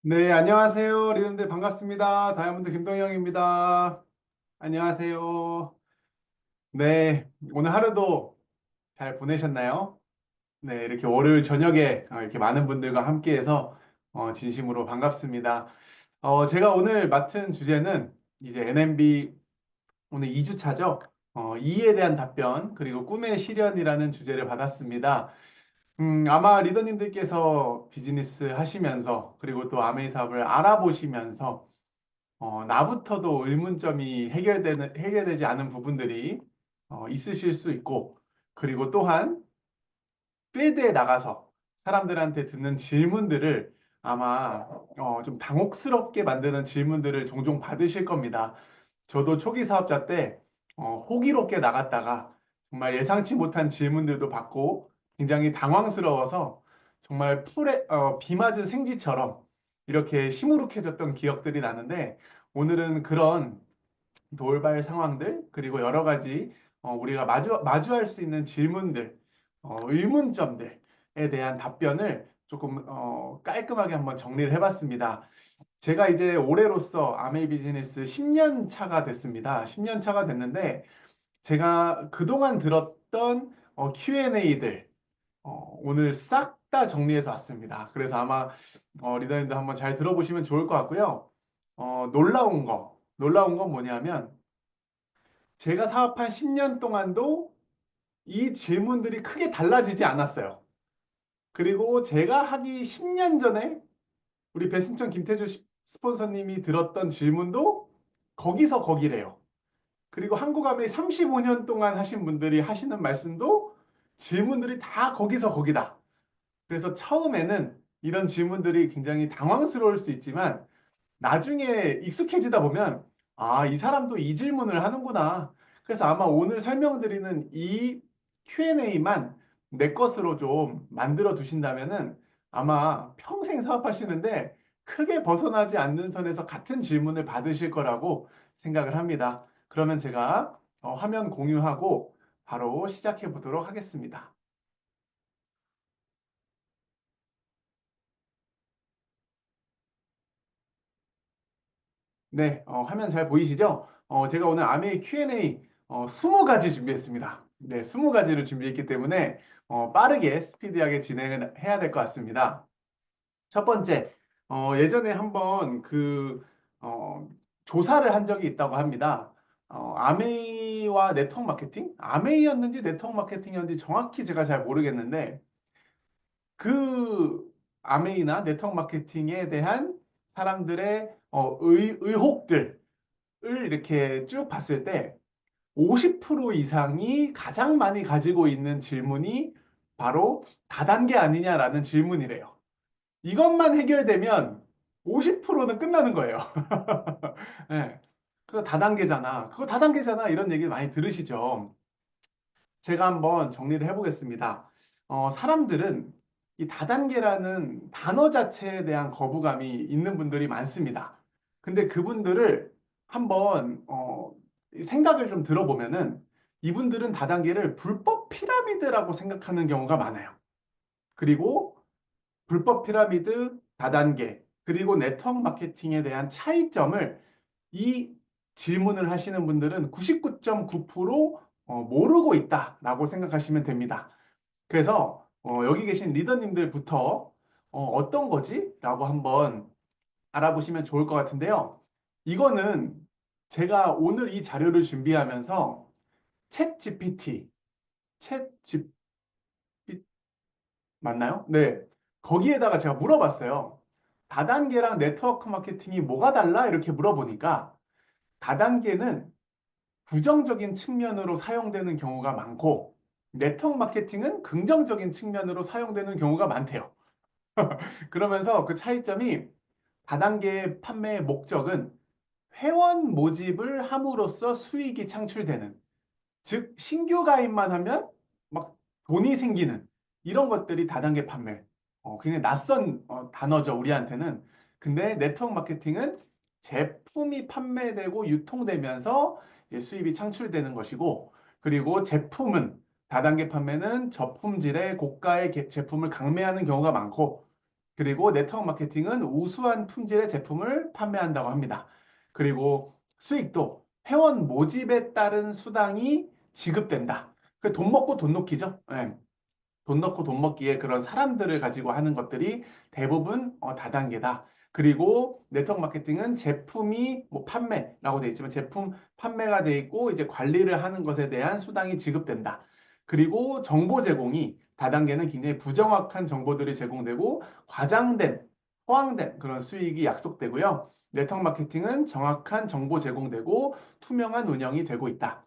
네, 안녕하세요. 리듬들 반갑습니다. 다이아몬드 김동영입니다. 안녕하세요. 네, 오늘 하루도 잘 보내셨나요? 네, 이렇게 월요일 저녁에 이렇게 많은 분들과 함께해서 진심으로 반갑습니다. 제가 오늘 맡은 주제는 이제 NMB 오늘 2주차죠. 이에 대한 답변, 그리고 꿈의 실현이라는 주제를 받았습니다. 아마 리더님들께서 비즈니스 하시면서, 그리고 또 아메이 사업을 알아보시면서 나부터도 의문점이 해결되지 않은 부분들이 있으실 수 있고, 그리고 또한 필드에 나가서 사람들한테 듣는 질문들을 아마 좀 당혹스럽게 만드는 질문들을 종종 받으실 겁니다. 저도 초기 사업자 때 호기롭게 나갔다가 정말 예상치 못한 질문들도 받고 굉장히 당황스러워서 정말 비 맞은 생쥐처럼 이렇게 시무룩해졌던 기억들이 나는데, 오늘은 그런 돌발 상황들, 그리고 여러 가지 우리가 마주할 수 있는 질문들, 의문점들에 대한 답변을 조금 깔끔하게 한번 정리를 해봤습니다. 제가 이제 올해로서 아메이 비즈니스 10년 차가 됐습니다. 10년 차가 됐는데, 제가 그동안 들었던 Q&A들 오늘 싹 다 정리해서 왔습니다. 그래서 아마 리더님도 한번 잘 들어보시면 좋을 것 같고요. 놀라운 건 뭐냐면, 제가 사업한 10년 동안도 이 질문들이 크게 달라지지 않았어요. 그리고 제가 하기 10년 전에 우리 배순천 김태주 스폰서님이 들었던 질문도 거기서 거기래요. 그리고 한국아메이 35년 동안 하신 분들이 하시는 말씀도 질문들이 다 거기서 거기다. 그래서 처음에는 이런 질문들이 굉장히 당황스러울 수 있지만, 나중에 익숙해지다 보면, 아, 이 사람도 이 질문을 하는구나. 그래서 아마 오늘 설명드리는 이 Q&A만 내 것으로 좀 만들어 두신다면은 아마 평생 사업하시는데 크게 벗어나지 않는 선에서 같은 질문을 받으실 거라고 생각을 합니다. 그러면 제가 화면 공유하고 바로 시작해 보도록 하겠습니다. 네, 화면 잘 보이시죠? 제가 오늘 아메이 Q&A 20가지 준비했습니다. 네, 20가지를 준비했기 때문에 빠르게 스피디하게 진행을 해야 될 것 같습니다. 첫 번째, 예전에 한번 조사를 한 적이 있다고 합니다. 아메이와 네트워크 마케팅? 아메이였는지 네트워크 마케팅이었는지 정확히 제가 잘 모르겠는데, 그 아메이나 네트워크 마케팅에 대한 사람들의 의혹들, 을 이렇게 쭉 봤을 때 50% 이상이 가장 많이 가지고 있는 질문이 바로 다단계 아니냐라는 질문이래요. 이것만 해결되면 50%는 끝나는 거예요. 네. 그거 다단계잖아. 그거 다단계잖아. 이런 얘기 많이 들으시죠? 제가 한번 정리를 해보겠습니다. 사람들은 이 다단계라는 단어 자체에 대한 거부감이 있는 분들이 많습니다. 근데 그분들을 한번 생각을 좀 들어보면은, 이분들은 다단계를 불법 피라미드라고 생각하는 경우가 많아요. 그리고 불법 피라미드, 다단계, 그리고 네트워크 마케팅에 대한 차이점을 이 질문을 하시는 분들은 99.9% 모르고 있다라고 생각하시면 됩니다. 그래서 여기 계신 리더님들부터 어떤 거지? 라고 한번 알아보시면 좋을 것 같은데요. 이거는 제가 오늘 이 자료를 준비하면서 챗 GPT, 챗 GPT 맞나요? 네. 거기에다가 제가 물어봤어요. 다단계랑 네트워크 마케팅이 뭐가 달라? 이렇게 물어보니까, 다단계는 부정적인 측면으로 사용되는 경우가 많고, 네트워크 마케팅은 긍정적인 측면으로 사용되는 경우가 많대요. 그러면서 그 차이점이, 다단계 판매의 목적은 회원 모집을 함으로써 수익이 창출되는, 즉 신규 가입만 하면 막 돈이 생기는 이런 것들이 다단계 판매. 굉장히 낯선 단어죠, 우리한테는. 근데 네트워크 마케팅은 제품이 판매되고 유통되면서 이제 수입이 창출되는 것이고, 그리고 제품은, 다단계 판매는 저품질의 고가의 제품을 강매하는 경우가 많고, 그리고 네트워크 마케팅은 우수한 품질의 제품을 판매한다고 합니다. 그리고 수익도 회원 모집에 따른 수당이 지급된다. 돈 먹고 돈 놓기죠. 예. 돈 넣고 돈 먹기에 그런 사람들을 가지고 하는 것들이 대부분 다단계다. 그리고 네트워크 마케팅은 제품이 뭐 판매라고 되어 있지만 제품 판매가 되어 있고 이제 관리를 하는 것에 대한 수당이 지급된다. 그리고 정보 제공이 다단계는 굉장히 부정확한 정보들이 제공되고 과장된, 허황된 그런 수익이 약속되고요. 네트워크 마케팅은 정확한 정보 제공되고 투명한 운영이 되고 있다.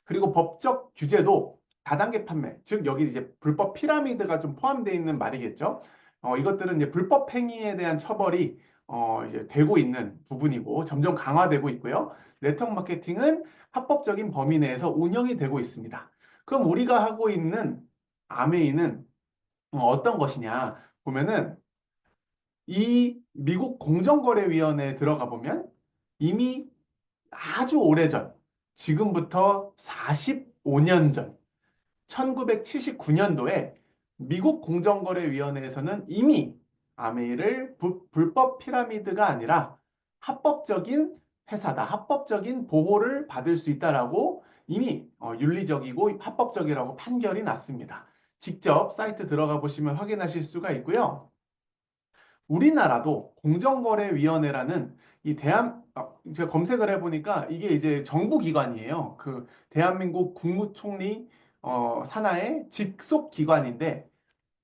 그리고 법적 규제도 다단계 판매, 즉 여기 이제 불법 피라미드가 좀 포함되어 있는 말이겠죠. 이것들은 이제 불법 행위에 대한 처벌이 이제 되고 있는 부분이고 점점 강화되고 있고요. 네트워크 마케팅은 합법적인 범위 내에서 운영이 되고 있습니다. 그럼 우리가 하고 있는 아메이는 어떤 것이냐 보면은 이 미국 공정거래위원회에 들어가 보면 이미 아주 오래전, 지금부터 45년 전, 1979년도에 미국 공정거래위원회에서는 이미 아메이를 불법 피라미드가 아니라 합법적인 회사다, 합법적인 보호를 받을 수 있다라고 이미 윤리적이고 합법적이라고 판결이 났습니다. 직접 사이트 들어가 보시면 확인하실 수가 있고요. 우리나라도 공정거래위원회라는 제가 검색을 해보니까 이게 이제 정부기관이에요. 그 대한민국 국무총리 산하의 직속 기관인데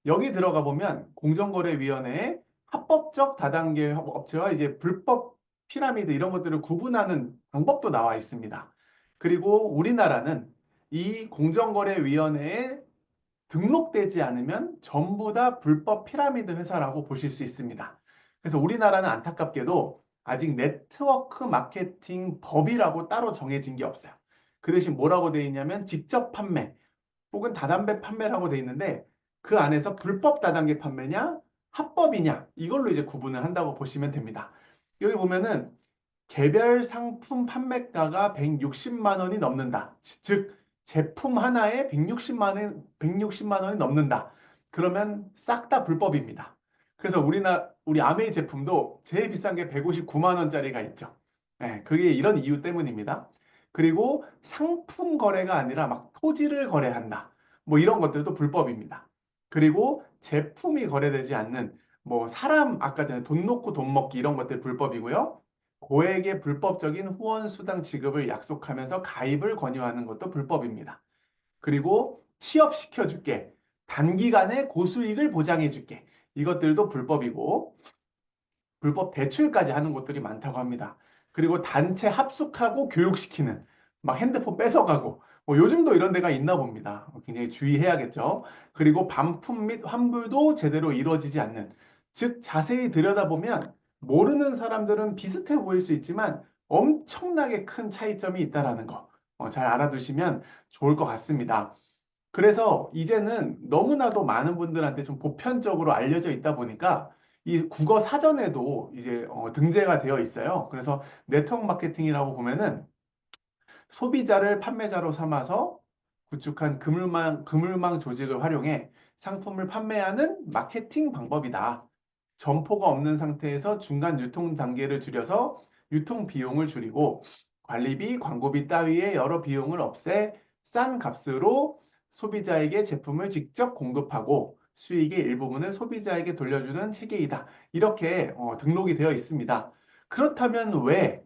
여기 들어가 보면 공정거래위원회에 합법적 다단계 업체와 이제 불법 피라미드 이런 것들을 구분하는 방법도 나와 있습니다. 그리고 우리나라는 이 공정거래위원회에 등록되지 않으면 전부 다 불법 피라미드 회사라고 보실 수 있습니다. 그래서 우리나라는 안타깝게도 아직 네트워크 마케팅 법이라고 따로 정해진 게 없어요. 그 대신 뭐라고 되어 있냐면 직접 판매 혹은 다단계 판매라고 되어 있는데 그 안에서 불법 다단계 판매냐 합법이냐 이걸로 이제 구분을 한다고 보시면 됩니다. 여기 보면은 개별 상품 판매가가 160만 원이 넘는다. 즉, 제품 하나에 160만 원이 넘는다. 그러면 싹 다 불법입니다. 그래서 우리 아메이 제품도 제일 비싼 게 159만 원짜리가 있죠. 네, 그게 이런 이유 때문입니다. 그리고 상품 거래가 아니라 막 토지를 거래한다. 뭐 이런 것들도 불법입니다. 그리고 제품이 거래되지 않는 뭐 사람 아까 전에 돈 놓고 돈 먹기 이런 것들 불법이고요. 고액의 불법적인 후원 수당 지급을 약속하면서 가입을 권유하는 것도 불법입니다. 그리고 취업시켜줄게. 단기간에 고수익을 보장해줄게. 이것들도 불법이고 불법 대출까지 하는 곳들이 많다고 합니다. 그리고 단체 합숙하고 교육시키는 막 핸드폰 뺏어가고 뭐 요즘도 이런 데가 있나 봅니다. 굉장히 주의해야겠죠. 그리고 반품 및 환불도 제대로 이루어지지 않는 즉 자세히 들여다보면 모르는 사람들은 비슷해 보일 수 있지만 엄청나게 큰 차이점이 있다라는 거 잘 알아두시면 좋을 것 같습니다. 그래서 이제는 너무나도 많은 분들한테 좀 보편적으로 알려져 있다 보니까 이 국어 사전에도 이제 등재가 되어 있어요. 그래서 네트워크 마케팅이라고 보면은 소비자를 판매자로 삼아서 구축한 그물망 조직을 활용해 상품을 판매하는 마케팅 방법이다. 점포가 없는 상태에서 중간 유통 단계를 줄여서 유통 비용을 줄이고 관리비, 광고비 따위의 여러 비용을 없애 싼 값으로 소비자에게 제품을 직접 공급하고 수익의 일부분을 소비자에게 돌려주는 체계이다. 이렇게 등록이 되어 있습니다. 그렇다면 왜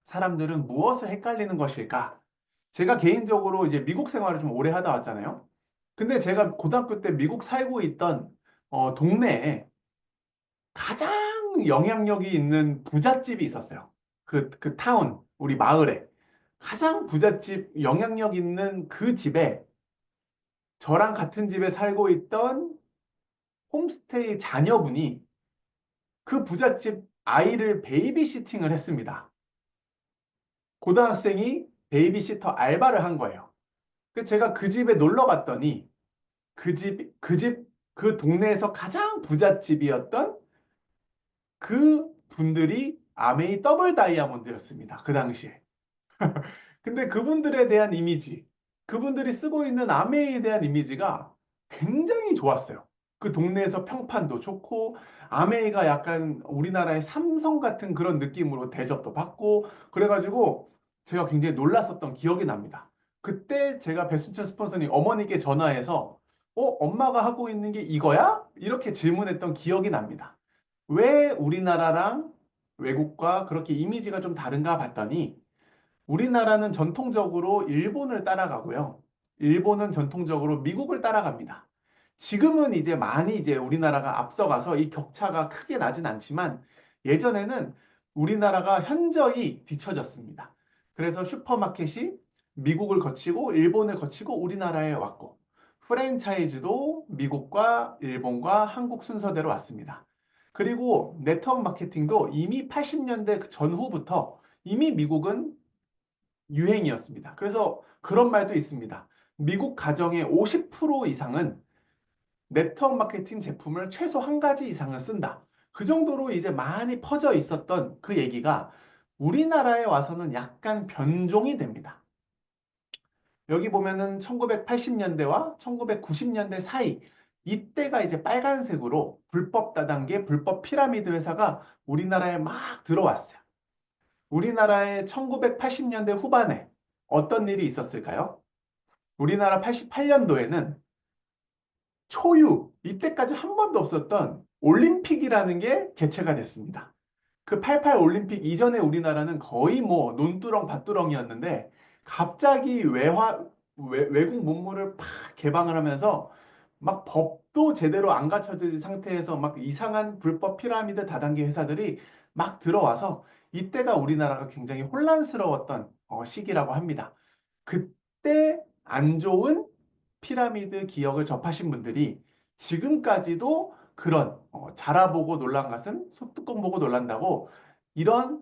사람들은 무엇을 헷갈리는 것일까? 제가 개인적으로 이제 미국 생활을 좀 오래 하다 왔잖아요. 근데 제가 고등학교 때 미국 살고 있던 동네에 가장 영향력이 있는 부잣집이 있었어요. 그 타운, 우리 마을에. 가장 부잣집, 영향력 있는 그 집에 저랑 같은 집에 살고 있던 홈스테이 자녀분이 그 부잣집 아이를 베이비시팅을 했습니다. 고등학생이 베이비시터 알바를 한 거예요. 그래서 제가 그 집에 놀러 갔더니 그 동네에서 가장 부잣집이었던 그 분들이 아메이 더블 다이아몬드였습니다. 그 당시에. 근데 그분들에 대한 이미지, 그분들이 쓰고 있는 아메이에 대한 이미지가 굉장히 좋았어요. 그 동네에서 평판도 좋고, 아메이가 약간 우리나라의 삼성 같은 그런 느낌으로 대접도 받고, 그래가지고 제가 굉장히 놀랐었던 기억이 납니다. 그때 제가 배순찬 스폰서님 어머니께 전화해서, 엄마가 하고 있는 게 이거야? 이렇게 질문했던 기억이 납니다. 왜 우리나라랑 외국과 그렇게 이미지가 좀 다른가 봤더니, 우리나라는 전통적으로 일본을 따라가고요. 일본은 전통적으로 미국을 따라갑니다. 지금은 이제 많이 이제 우리나라가 앞서가서 이 격차가 크게 나진 않지만 예전에는 우리나라가 현저히 뒤처졌습니다. 그래서 슈퍼마켓이 미국을 거치고 일본을 거치고 우리나라에 왔고 프랜차이즈도 미국과 일본과 한국 순서대로 왔습니다. 그리고 네트워크 마케팅도 이미 80년대 전후부터 이미 미국은 유행이었습니다. 그래서 그런 말도 있습니다. 미국 가정의 50% 이상은 네트워크 마케팅 제품을 최소 한 가지 이상은 쓴다. 그 정도로 이제 많이 퍼져 있었던 그 얘기가 우리나라에 와서는 약간 변종이 됩니다. 여기 보면은 1980년대와 1990년대 사이 이때가 이제 빨간색으로 불법 다단계, 불법 피라미드 회사가 우리나라에 막 들어왔어요. 우리나라의 1980년대 후반에 어떤 일이 있었을까요? 우리나라 88년도에는 초유, 이때까지 한 번도 없었던 올림픽이라는 게 개최가 됐습니다. 그 88 올림픽 이전에 우리나라는 거의 뭐 논두렁, 밭두렁이었는데 갑자기 외국 문물을 팍 개방을 하면서 막 법도 제대로 안 갖춰진 상태에서 막 이상한 불법 피라미드 다단계 회사들이 막 들어와서 이때가 우리나라가 굉장히 혼란스러웠던 시기라고 합니다. 그때 안 좋은 피라미드 기억을 접하신 분들이 지금까지도 그런 자라보고 놀란 것은 소뚜껑 보고 놀란다고 이런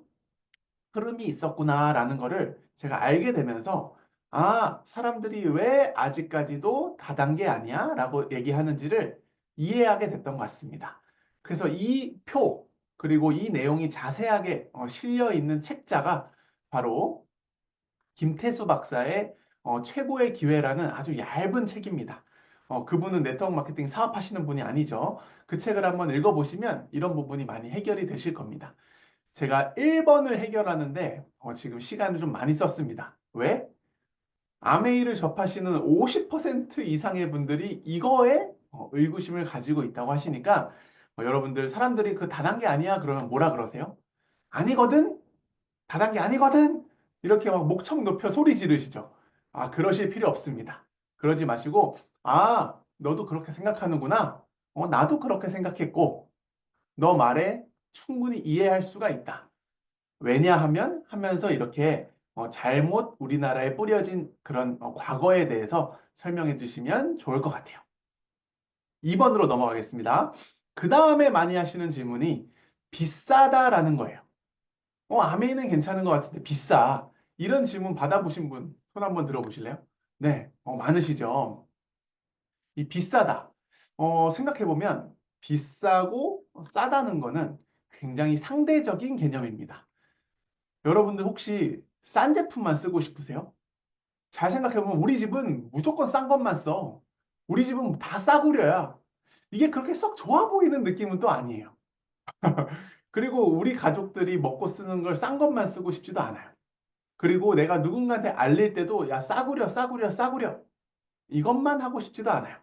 흐름이 있었구나라는 거를 제가 알게 되면서 아, 사람들이 왜 아직까지도 다단계 아니야? 라고 얘기하는지를 이해하게 됐던 것 같습니다. 그래서 이 표, 그리고 이 내용이 자세하게 실려 있는 책자가 바로 김태수 박사의 최고의 기회라는 아주 얇은 책입니다. 그분은 네트워크 마케팅 사업하시는 분이 아니죠. 그 책을 한번 읽어보시면 이런 부분이 많이 해결이 되실 겁니다. 제가 1번을 해결하는데 지금 시간을 좀 많이 썼습니다. 왜? 아메이를 접하시는 50% 이상의 분들이 이거에 의구심을 가지고 있다고 하시니까 여러분들 사람들이 그 다단계 아니야? 그러면 뭐라 그러세요? 아니거든? 다단계 아니거든? 이렇게 막 목청 높여 소리 지르시죠. 아, 그러실 필요 없습니다. 그러지 마시고, 아, 너도 그렇게 생각하는구나. 나도 그렇게 생각했고, 너 말에 충분히 이해할 수가 있다. 왜냐하면 하면서 이렇게 잘못 우리나라에 뿌려진 그런 과거에 대해서 설명해 주시면 좋을 것 같아요. 2번으로 넘어가겠습니다. 그 다음에 많이 하시는 질문이 비싸다라는 거예요. 아메이는 괜찮은 것 같은데 비싸. 이런 질문 받아보신 분, 손 한번 들어보실래요? 네, 많으시죠? 이 비싸다. 생각해보면 비싸고 싸다는 거는 굉장히 상대적인 개념입니다. 여러분들 혹시 싼 제품만 쓰고 싶으세요? 잘 생각해보면 우리 집은 무조건 싼 것만 써. 우리 집은 다 싸구려야. 이게 그렇게 썩 좋아 보이는 느낌은 또 아니에요. 그리고 우리 가족들이 먹고 쓰는 걸 싼 것만 쓰고 싶지도 않아요. 그리고 내가 누군가한테 알릴 때도 야 싸구려 싸구려 싸구려 이것만 하고 싶지도 않아요.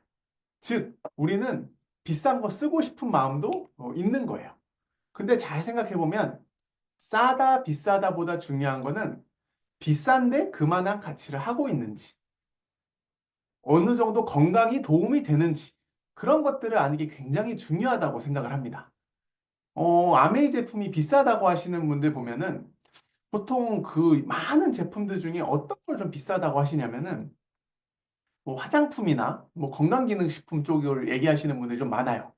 즉 우리는 비싼 거 쓰고 싶은 마음도 있는 거예요. 근데 잘 생각해 보면 싸다 비싸다보다 중요한 거는 비싼데 그만한 가치를 하고 있는지 어느 정도 건강이 도움이 되는지 그런 것들을 아는 게 굉장히 중요하다고 생각을 합니다. 아메이 제품이 비싸다고 하시는 분들 보면은 보통 그 많은 제품들 중에 어떤 걸 좀 비싸다고 하시냐면은 뭐 화장품이나 뭐 건강기능식품 쪽을 얘기하시는 분들이 좀 많아요.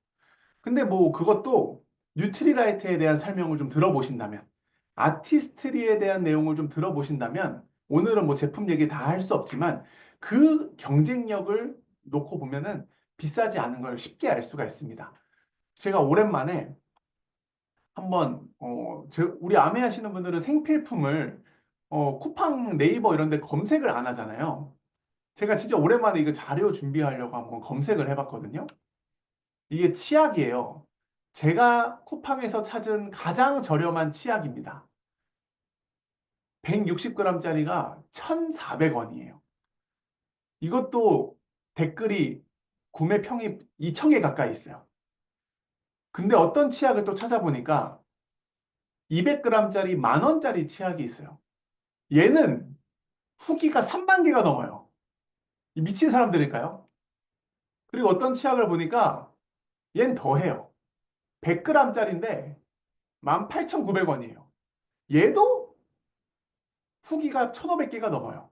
근데 뭐 그것도 뉴트리라이트에 대한 설명을 좀 들어보신다면 아티스트리에 대한 내용을 좀 들어보신다면 오늘은 뭐 제품 얘기 다 할 수 없지만 그 경쟁력을 놓고 보면은 비싸지 않은 걸 쉽게 알 수가 있습니다. 제가 오랜만에 한번 우리 아메 하시는 분들은 생필품을 쿠팡 네이버 이런 데 검색을 안 하잖아요. 제가 진짜 오랜만에 이거 자료 준비하려고 한번 검색을 해봤거든요. 이게 치약이에요. 제가 쿠팡에서 찾은 가장 저렴한 치약입니다. 160g짜리가 1,400원이에요. 이것도 댓글이 구매 평이 2,000개 가까이 있어요. 근데 어떤 치약을 또 찾아보니까 200g짜리 10,000원짜리 치약이 있어요. 얘는 후기가 3만 개가 넘어요. 이 미친 사람들일까요? 그리고 어떤 치약을 보니까 얘는 더해요. 100g짜리인데 18,900원이에요. 얘도 후기가 1,500개가 넘어요.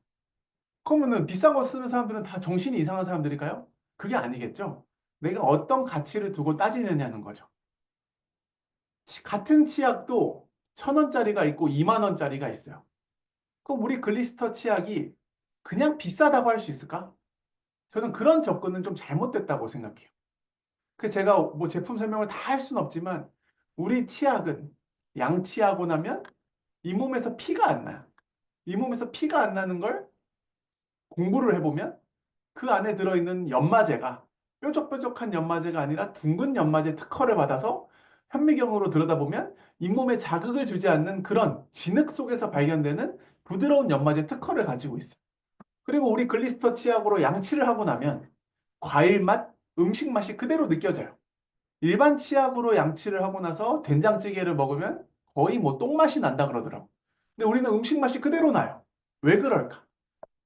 그러면은 비싼 거 쓰는 사람들은 다 정신이 이상한 사람들일까요? 그게 아니겠죠. 내가 어떤 가치를 두고 따지느냐는 거죠. 같은 치약도 1,000원짜리가 있고 2만 원짜리가 있어요. 그럼 우리 글리스터 치약이 그냥 비싸다고 할 수 있을까? 저는 그런 접근은 좀 잘못됐다고 생각해요. 그 제가 뭐 제품 설명을 다 할 수는 없지만 우리 치약은 양치하고 나면 이 몸에서 피가 안 나요. 이 몸에서 피가 안 나는 걸 공부를 해보면 그 안에 들어있는 연마제가 뾰족뾰족한 연마제가 아니라 둥근 연마제 특허를 받아서 현미경으로 들여다보면 잇몸에 자극을 주지 않는 그런 진흙 속에서 발견되는 부드러운 연마제 특허를 가지고 있어요. 그리고 우리 글리스터 치약으로 양치를 하고 나면 과일 맛, 음식 맛이 그대로 느껴져요. 일반 치약으로 양치를 하고 나서 된장찌개를 먹으면 거의 뭐 똥맛이 난다 그러더라고. 근데 우리는 음식 맛이 그대로 나요. 왜 그럴까?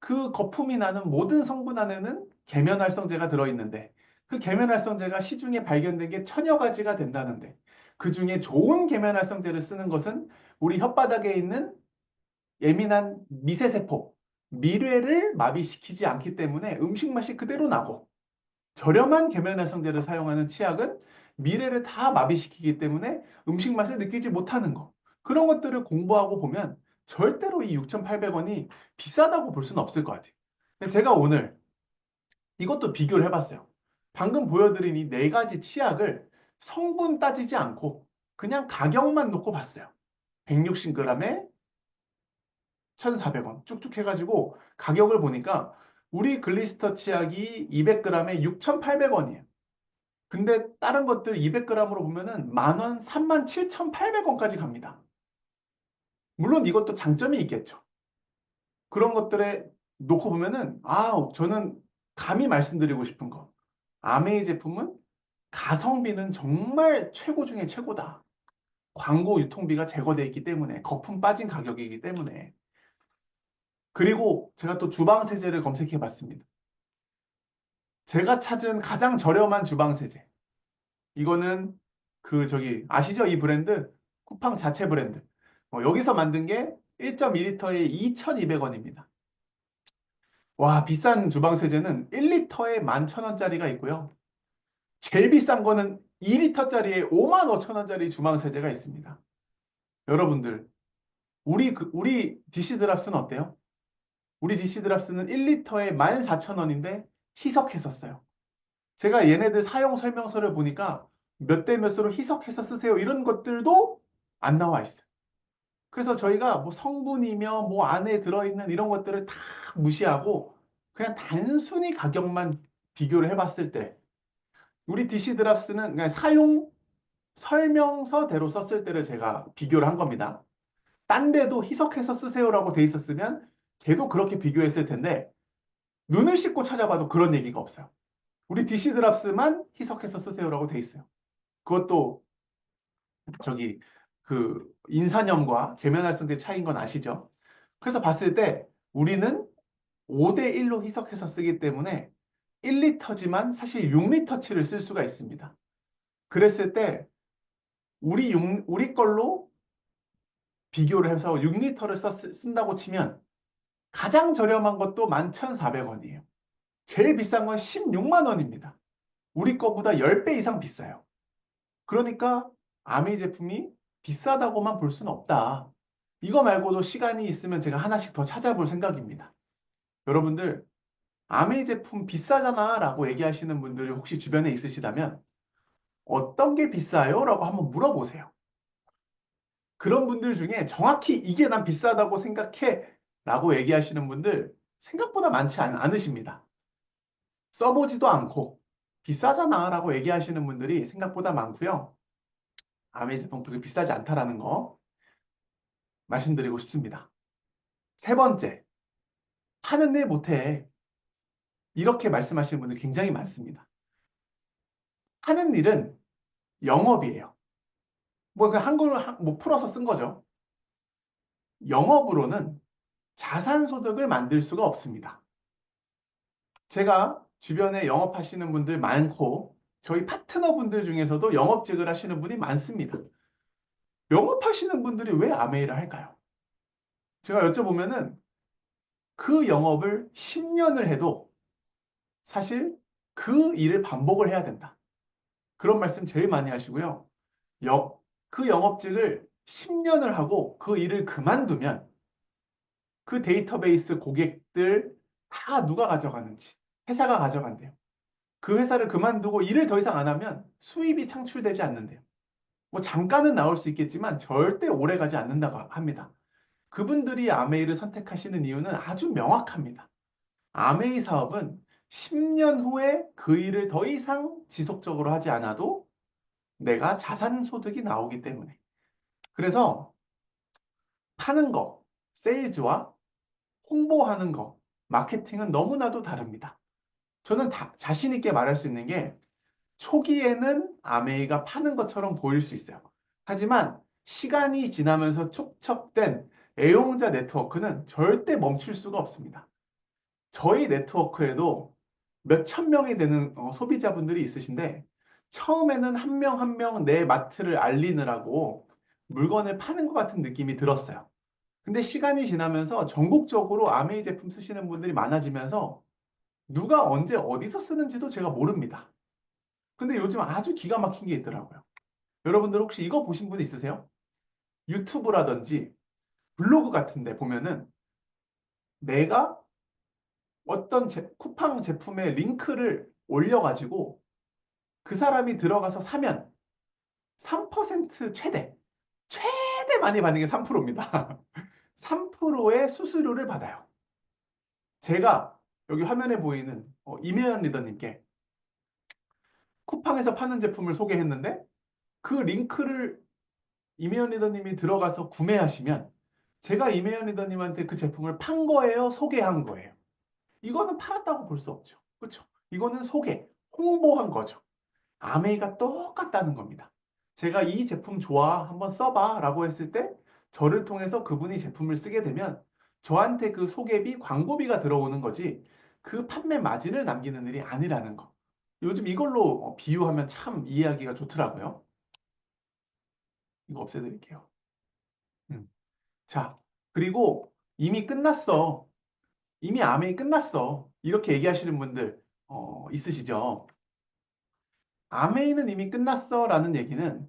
그 거품이 나는 모든 성분 안에는 계면활성제가 들어있는데 그 계면활성제가 시중에 발견된 게 천여 가지가 된다는데 그 중에 좋은 계면활성제를 쓰는 것은 우리 혓바닥에 있는 예민한 미세세포, 미뢰를 마비시키지 않기 때문에 음식 맛이 그대로 나고 저렴한 계면활성제를 사용하는 치약은 미래를 다 마비시키기 때문에 음식 맛을 느끼지 못하는 거. 그런 것들을 공부하고 보면 절대로 이 6,800원이 비싸다고 볼 수는 없을 것 같아요. 근데 제가 오늘 이것도 비교를 해봤어요. 방금 보여드린 이 네 가지 치약을 성분 따지지 않고 그냥 가격만 놓고 봤어요. 160g에 1,400원 쭉쭉 해가지고 가격을 보니까 우리 글리스터 치약이 200g에 6,800원이에요. 근데 다른 것들 200g으로 보면은 만 원, 37,800원까지 갑니다. 물론 이것도 장점이 있겠죠. 그런 것들에 놓고 보면은, 저는 감히 말씀드리고 싶은 거. 아메이 제품은 가성비는 정말 최고 중에 최고다. 광고 유통비가 제거되어 있기 때문에, 거품 빠진 가격이기 때문에. 그리고 제가 또 주방세제를 검색해 봤습니다. 제가 찾은 가장 저렴한 주방세제. 이거는 아시죠? 이 브랜드? 쿠팡 자체 브랜드. 여기서 만든 게 1.2리터에 2,200원입니다. 와, 비싼 주방세제는 1리터에 11,000원짜리가 있고요. 제일 비싼 거는 2리터짜리에 55,000원짜리 주방세제가 있습니다. 여러분들, 우리 디시드랍스는 어때요? 우리 디시드랍스는 1리터에 14,000원인데 희석했었어요. 제가 얘네들 사용 설명서를 보니까 몇 대 몇으로 희석해서 쓰세요. 이런 것들도 안 나와 있어요. 그래서 저희가 뭐 성분이며 뭐 안에 들어있는 이런 것들을 다 무시하고 그냥 단순히 가격만 비교를 해봤을 때 우리 DC 드랍스는 그냥 사용 설명서대로 썼을 때를 제가 비교를 한 겁니다. 딴 데도 희석해서 쓰세요라고 돼 있었으면 걔도 그렇게 비교했을 텐데 눈을 씻고 찾아봐도 그런 얘기가 없어요. 우리 DC 드랍스만 희석해서 쓰세요라고 돼 있어요. 그것도 저기 인산염과 계면활성제 차이인 건 아시죠? 그래서 봤을 때 우리는 5대1로 희석해서 쓰기 때문에 1리터지만 사실 6리터치를 쓸 수가 있습니다. 그랬을 때 우리 걸로 비교를 해서 6리터를 쓴다고 치면 가장 저렴한 것도 11,400원이에요. 제일 비싼 건 16만 원입니다. 우리 거보다 10배 이상 비싸요. 그러니까 아메이 제품이 비싸다고만 볼 수는 없다. 이거 말고도 시간이 있으면 제가 하나씩 더 찾아볼 생각입니다. 여러분들, 아메이 제품 비싸잖아 라고 얘기하시는 분들이 혹시 주변에 있으시다면 어떤 게 비싸요? 라고 한번 물어보세요. 그런 분들 중에 정확히 이게 난 비싸다고 생각해 라고 얘기하시는 분들 생각보다 많지 않으십니다. 써보지도 않고 비싸잖아 라고 얘기하시는 분들이 생각보다 많고요. 아메이 제품 그렇게 비싸지 않다라는 거 말씀드리고 싶습니다. 세 번째, 하는 일 못해. 이렇게 말씀하시는 분들 굉장히 많습니다. 하는 일은 영업이에요. 뭐, 그 한글로 뭐 풀어서 쓴 거죠. 영업으로는 자산소득을 만들 수가 없습니다. 제가 주변에 영업하시는 분들 많고, 저희 파트너분들 중에서도 영업직을 하시는 분이 많습니다. 영업하시는 분들이 왜 아메이를 할까요? 제가 여쭤보면은 그 영업을 10년을 해도 사실 그 일을 반복을 해야 된다. 그런 말씀 제일 많이 하시고요. 그 영업직을 10년을 하고 그 일을 그만두면 그 데이터베이스 고객들 다 누가 가져가는지 회사가 가져간대요. 그 회사를 그만두고 일을 더 이상 안 하면 수입이 창출되지 않는데요. 뭐 잠깐은 나올 수 있겠지만 절대 오래 가지 않는다고 합니다. 그분들이 아메이를 선택하시는 이유는 아주 명확합니다. 아메이 사업은 10년 후에 그 일을 더 이상 지속적으로 하지 않아도 내가 자산 소득이 나오기 때문에. 그래서 파는 거, 세일즈와 홍보하는 거, 마케팅은 너무나도 다릅니다. 저는 자신 있게 말할 수 있는 게 초기에는 아메이가 파는 것처럼 보일 수 있어요. 하지만 시간이 지나면서 축적된 애용자 네트워크는 절대 멈출 수가 없습니다. 저희 네트워크에도 몇 천 명이 되는 소비자분들이 있으신데 처음에는 한 명 한 명 내 마트를 알리느라고 물건을 파는 것 같은 느낌이 들었어요. 근데 시간이 지나면서 전국적으로 아메이 제품 쓰시는 분들이 많아지면서 누가 언제 어디서 쓰는지도 제가 모릅니다. 근데 요즘 아주 기가 막힌 게 있더라고요. 여러분들 혹시 이거 보신 분 있으세요? 유튜브라든지 블로그 같은 데 보면은 내가 어떤 쿠팡 제품의 링크를 올려가지고 그 사람이 들어가서 사면 3% 최대 많이 받는 게 3%입니다. 3%의 수수료를 받아요. 제가 여기 화면에 보이는 이메연 리더님께 쿠팡에서 파는 제품을 소개했는데 그 링크를 이메연 리더님이 들어가서 구매하시면 제가 이메연 리더님한테 그 제품을 판 거예요? 소개한 거예요? 이거는 팔았다고 볼 수 없죠. 그렇죠? 이거는 홍보한 거죠. 아메이가 똑같다는 겁니다. 제가 이 제품 좋아, 한번 써봐 라고 했을 때 저를 통해서 그분이 제품을 쓰게 되면 저한테 그 소개비, 광고비가 들어오는 거지 그 판매 마진을 남기는 일이 아니라는 거. 요즘 이걸로 비유하면 참 이해하기가 좋더라고요. 이거 없애드릴게요. 음. 자, 그리고 이미 끝났어. 이미 아메이 끝났어. 이렇게 얘기하시는 분들 있으시죠? 아메이는 이미 끝났어 라는 얘기는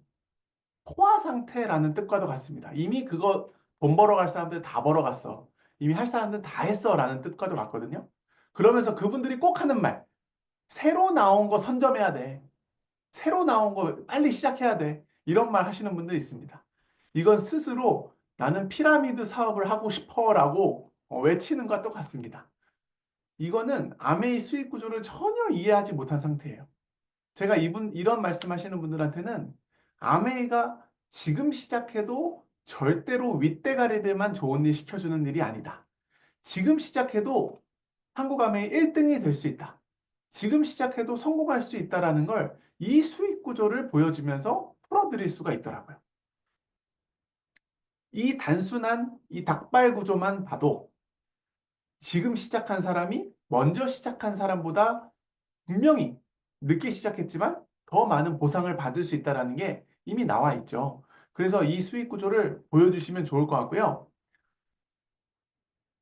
포화 상태라는 뜻과도 같습니다. 이미 그거 돈 벌어갈 사람들 다 벌어갔어. 이미 할 사람들 다 했어 라는 뜻과도 같거든요. 그러면서 그분들이 꼭 하는 말, 새로 나온 거 선점해야 돼. 새로 나온 거 빨리 시작해야 돼. 이런 말 하시는 분들이 있습니다. 이건 스스로 나는 피라미드 사업을 하고 싶어 라고 외치는 것과 똑같습니다. 이거는 아메이 수익 구조를 전혀 이해하지 못한 상태예요. 제가 이런 말씀하시는 분들한테는 아메이가 지금 시작해도 절대로 윗대가리들만 좋은 일 시켜주는 일이 아니다. 지금 시작해도 한국 아메이 1등이 될 수 있다. 지금 시작해도 성공할 수 있다라는 걸 이 수익 구조를 보여주면서 풀어드릴 수가 있더라고요. 이 단순한 이 닭발 구조만 봐도 지금 시작한 사람이 먼저 시작한 사람보다 분명히 늦게 시작했지만 더 많은 보상을 받을 수 있다는 게 이미 나와 있죠. 그래서 이 수익 구조를 보여주시면 좋을 것 같고요.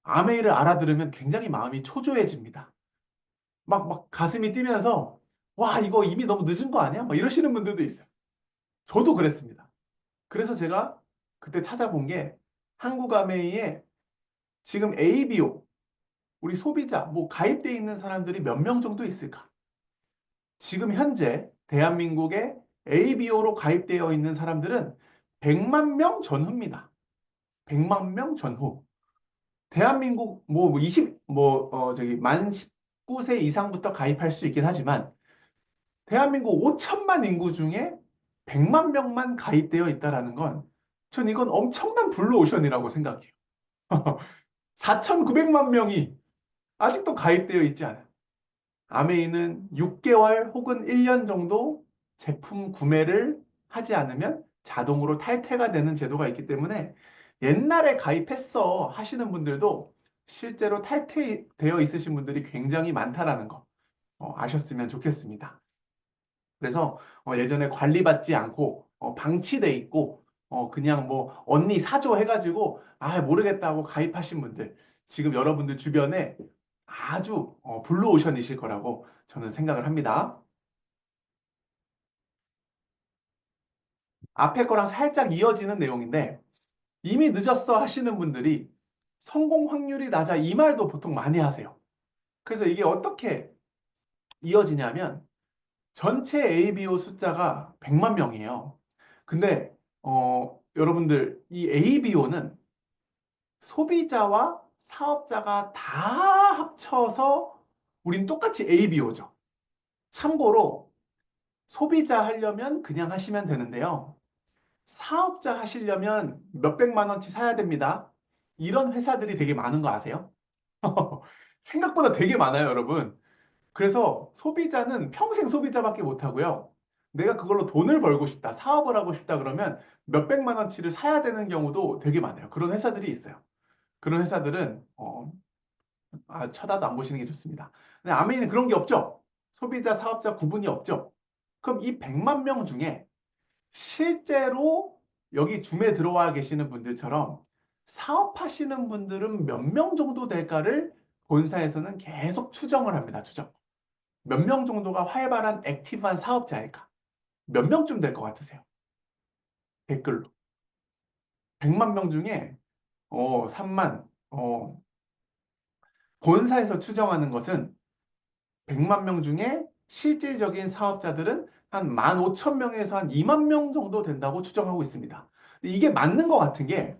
아메이를 알아들으면 굉장히 마음이 초조해집니다. 막 가슴이 뛰면서 와, 이거 이미 너무 늦은 거 아니야? 막 이러시는 분들도 있어요. 저도 그랬습니다. 그래서 제가 그때 찾아본 게 한국 아메이에 지금 ABO, 우리 소비자, 뭐 가입돼 있는 사람들이 몇 명 정도 있을까? 지금 현재 대한민국에 ABO로 가입되어 있는 사람들은 100만 명 전후입니다. 100만 명 전후. 대한민국 만 19세 이상부터 가입할 수 있긴 하지만 대한민국 5천만 인구 중에 100만 명만 가입되어 있다라는 건 전 이건 엄청난 블루오션이라고 생각해요. 4,900만 명이 아직도 가입되어 있지 않아요. 아메이는 6개월 혹은 1년 정도 제품 구매를 하지 않으면 자동으로 탈퇴가 되는 제도가 있기 때문에 옛날에 가입했어 하시는 분들도 실제로 탈퇴되어 있으신 분들이 굉장히 많다라는 거 아셨으면 좋겠습니다. 그래서 예전에 관리받지 않고 방치돼 있고 그냥 뭐 언니 사줘 해가지고 아 모르겠다고 가입하신 분들 지금 여러분들 주변에 아주 블루오션이실 거라고 저는 생각을 합니다. 앞에 거랑 살짝 이어지는 내용인데 이미 늦었어 하시는 분들이 성공 확률이 낮아 이 말도 보통 많이 하세요. 그래서 이게 어떻게 이어지냐면 전체 ABO 숫자가 100만 명이에요. 근데 여러분들 이 ABO는 소비자와 사업자가 다 합쳐서 우린 똑같이 ABO죠. 참고로 소비자 하려면 그냥 하시면 되는데요. 사업자 하시려면 몇백만 원치 사야 됩니다. 이런 회사들이 되게 많은 거 아세요? 생각보다 되게 많아요, 여러분. 그래서 소비자는 평생 소비자밖에 못 하고요. 내가 그걸로 돈을 벌고 싶다, 사업을 하고 싶다 그러면 몇백만 원치를 사야 되는 경우도 되게 많아요. 그런 회사들이 있어요. 그런 회사들은 쳐다도 안 보시는 게 좋습니다. 근데 아메이는 그런 게 없죠. 소비자, 사업자 구분이 없죠. 그럼 이 100만 명 중에 실제로 여기 줌에 들어와 계시는 분들처럼 사업하시는 분들은 몇 명 정도 될까를 본사에서는 계속 추정을 합니다. 추정. 몇 명 정도가 활발한 액티브한 사업자일까? 몇 명쯤 될 것 같으세요? 댓글로. 100만 명 중에 3만 본사에서 추정하는 것은 100만 명 중에 실질적인 사업자들은 한 15,000명에서 한 2만 명 정도 된다고 추정하고 있습니다. 이게 맞는 것 같은 게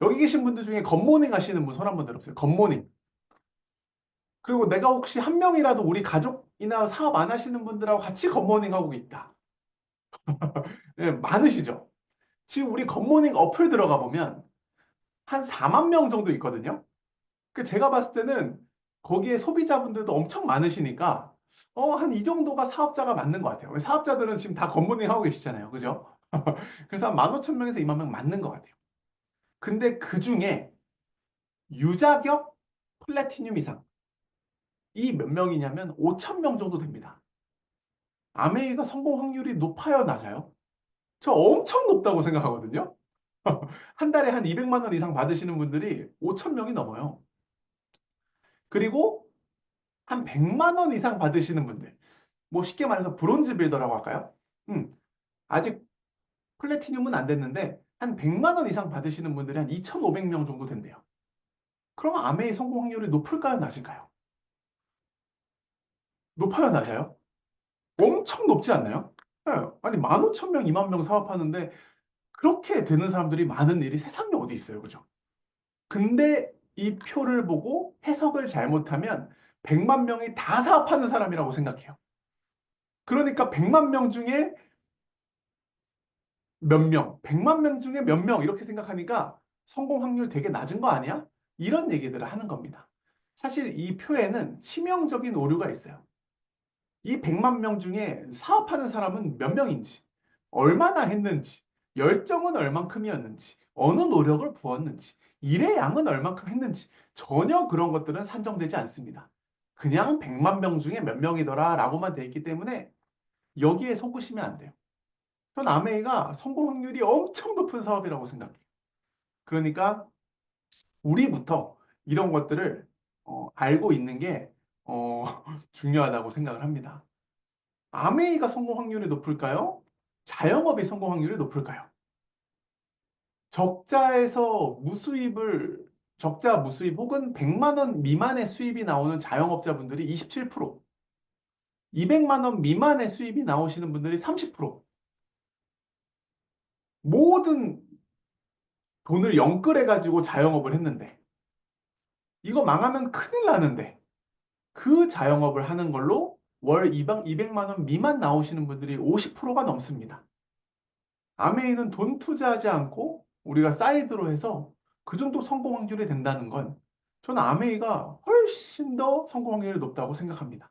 여기 계신 분들 중에 굿모닝 하시는 분 손 한번 들어보세요. 굿모닝. 그리고 내가 혹시 한 명이라도 우리 가족이나 사업 안 하시는 분들하고 같이 굿모닝 하고 있다. 네, 많으시죠? 지금 우리 굿모닝 어플 들어가 보면 한 4만 명 정도 있거든요. 그 제가 봤을 때는 거기에 소비자분들도 엄청 많으시니까 한 이 정도가 사업자가 맞는 것 같아요. 사업자들은 지금 다 굿모닝 하고 계시잖아요. 그죠? 그래서 한 15,000명에서 2만 명 맞는 것 같아요. 근데 그 중에 유자격 플래티늄 이상 이 몇 명이냐면 5천 명 정도 됩니다. 아메이가 성공 확률이 높아요, 낮아요? 저 엄청 높다고 생각하거든요. 한 달에 한 200만 원 이상 받으시는 분들이 5천 명이 넘어요. 그리고 한 100만 원 이상 받으시는 분들, 뭐 쉽게 말해서 브론즈 빌더라고 할까요? 아직 플래티늄은 안 됐는데 한 100만 원 이상 받으시는 분들이 한 2,500명 정도 된대요. 그러면 아메이 성공 확률이 높을까요, 낮을까요? 높아요, 낮아요? 엄청 높지 않나요? 네, 아니 15,000명, 2만 명 사업하는데 그렇게 되는 사람들이 많은 일이 세상에 어디 있어요, 그죠? 근데 이 표를 보고 해석을 잘못하면 100만 명이 다 사업하는 사람이라고 생각해요. 그러니까 100만 명 중에 몇 명, 100만 명 중에 몇 명 이렇게 생각하니까 성공 확률 되게 낮은 거 아니야? 이런 얘기들을 하는 겁니다. 사실 이 표에는 치명적인 오류가 있어요. 이 100만 명 중에 사업하는 사람은 몇 명인지, 얼마나 했는지, 열정은 얼만큼이었는지, 어느 노력을 부었는지, 일의 양은 얼만큼 했는지, 전혀 그런 것들은 산정되지 않습니다. 그냥 100만 명 중에 몇 명이더라 라고만 돼 있기 때문에 여기에 속으시면 안 돼요. 전 아메이가 성공 확률이 엄청 높은 사업이라고 생각해요. 그러니까 우리부터 이런 것들을 알고 있는 게 중요하다고 생각을 합니다. 아메이가 성공 확률이 높을까요? 자영업이 성공 확률이 높을까요? 적자에서 적자 무수입 혹은 100만 원 미만의 수입이 나오는 자영업자분들이 27%, 200만 원 미만의 수입이 나오시는 분들이 30%, 모든 돈을 영끌해가지고 자영업을 했는데, 이거 망하면 큰일 나는데, 그 자영업을 하는 걸로 월 200만 원 미만 나오시는 분들이 50%가 넘습니다. 아메이는 돈 투자하지 않고 우리가 사이드로 해서 그 정도 성공 확률이 된다는 건 저는 아메이가 훨씬 더 성공 확률이 높다고 생각합니다.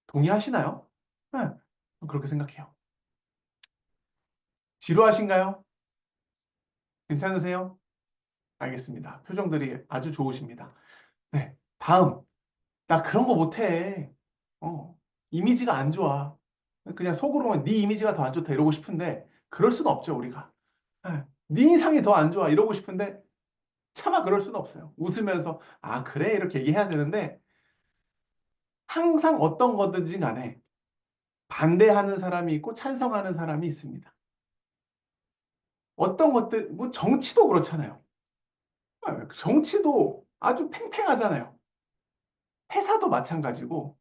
동의하시나요? 네, 그렇게 생각해요. 지루하신가요? 괜찮으세요? 알겠습니다. 표정들이 아주 좋으십니다. 네, 다음. 나 그런 거 못해. 어, 이미지가 안 좋아. 그냥 속으로는 네 이미지가 더 안 좋다 이러고 싶은데 그럴 수는 없죠, 우리가. 네, 네 인상이 더 안 좋아 이러고 싶은데 차마 그럴 수는 없어요. 웃으면서 아, 그래 이렇게 얘기해야 되는데 항상 어떤 거든지 간에 반대하는 사람이 있고 찬성하는 사람이 있습니다. 어떤 것들, 뭐 정치도 그렇잖아요. 정치도 아주 팽팽하잖아요. 회사도 마찬가지고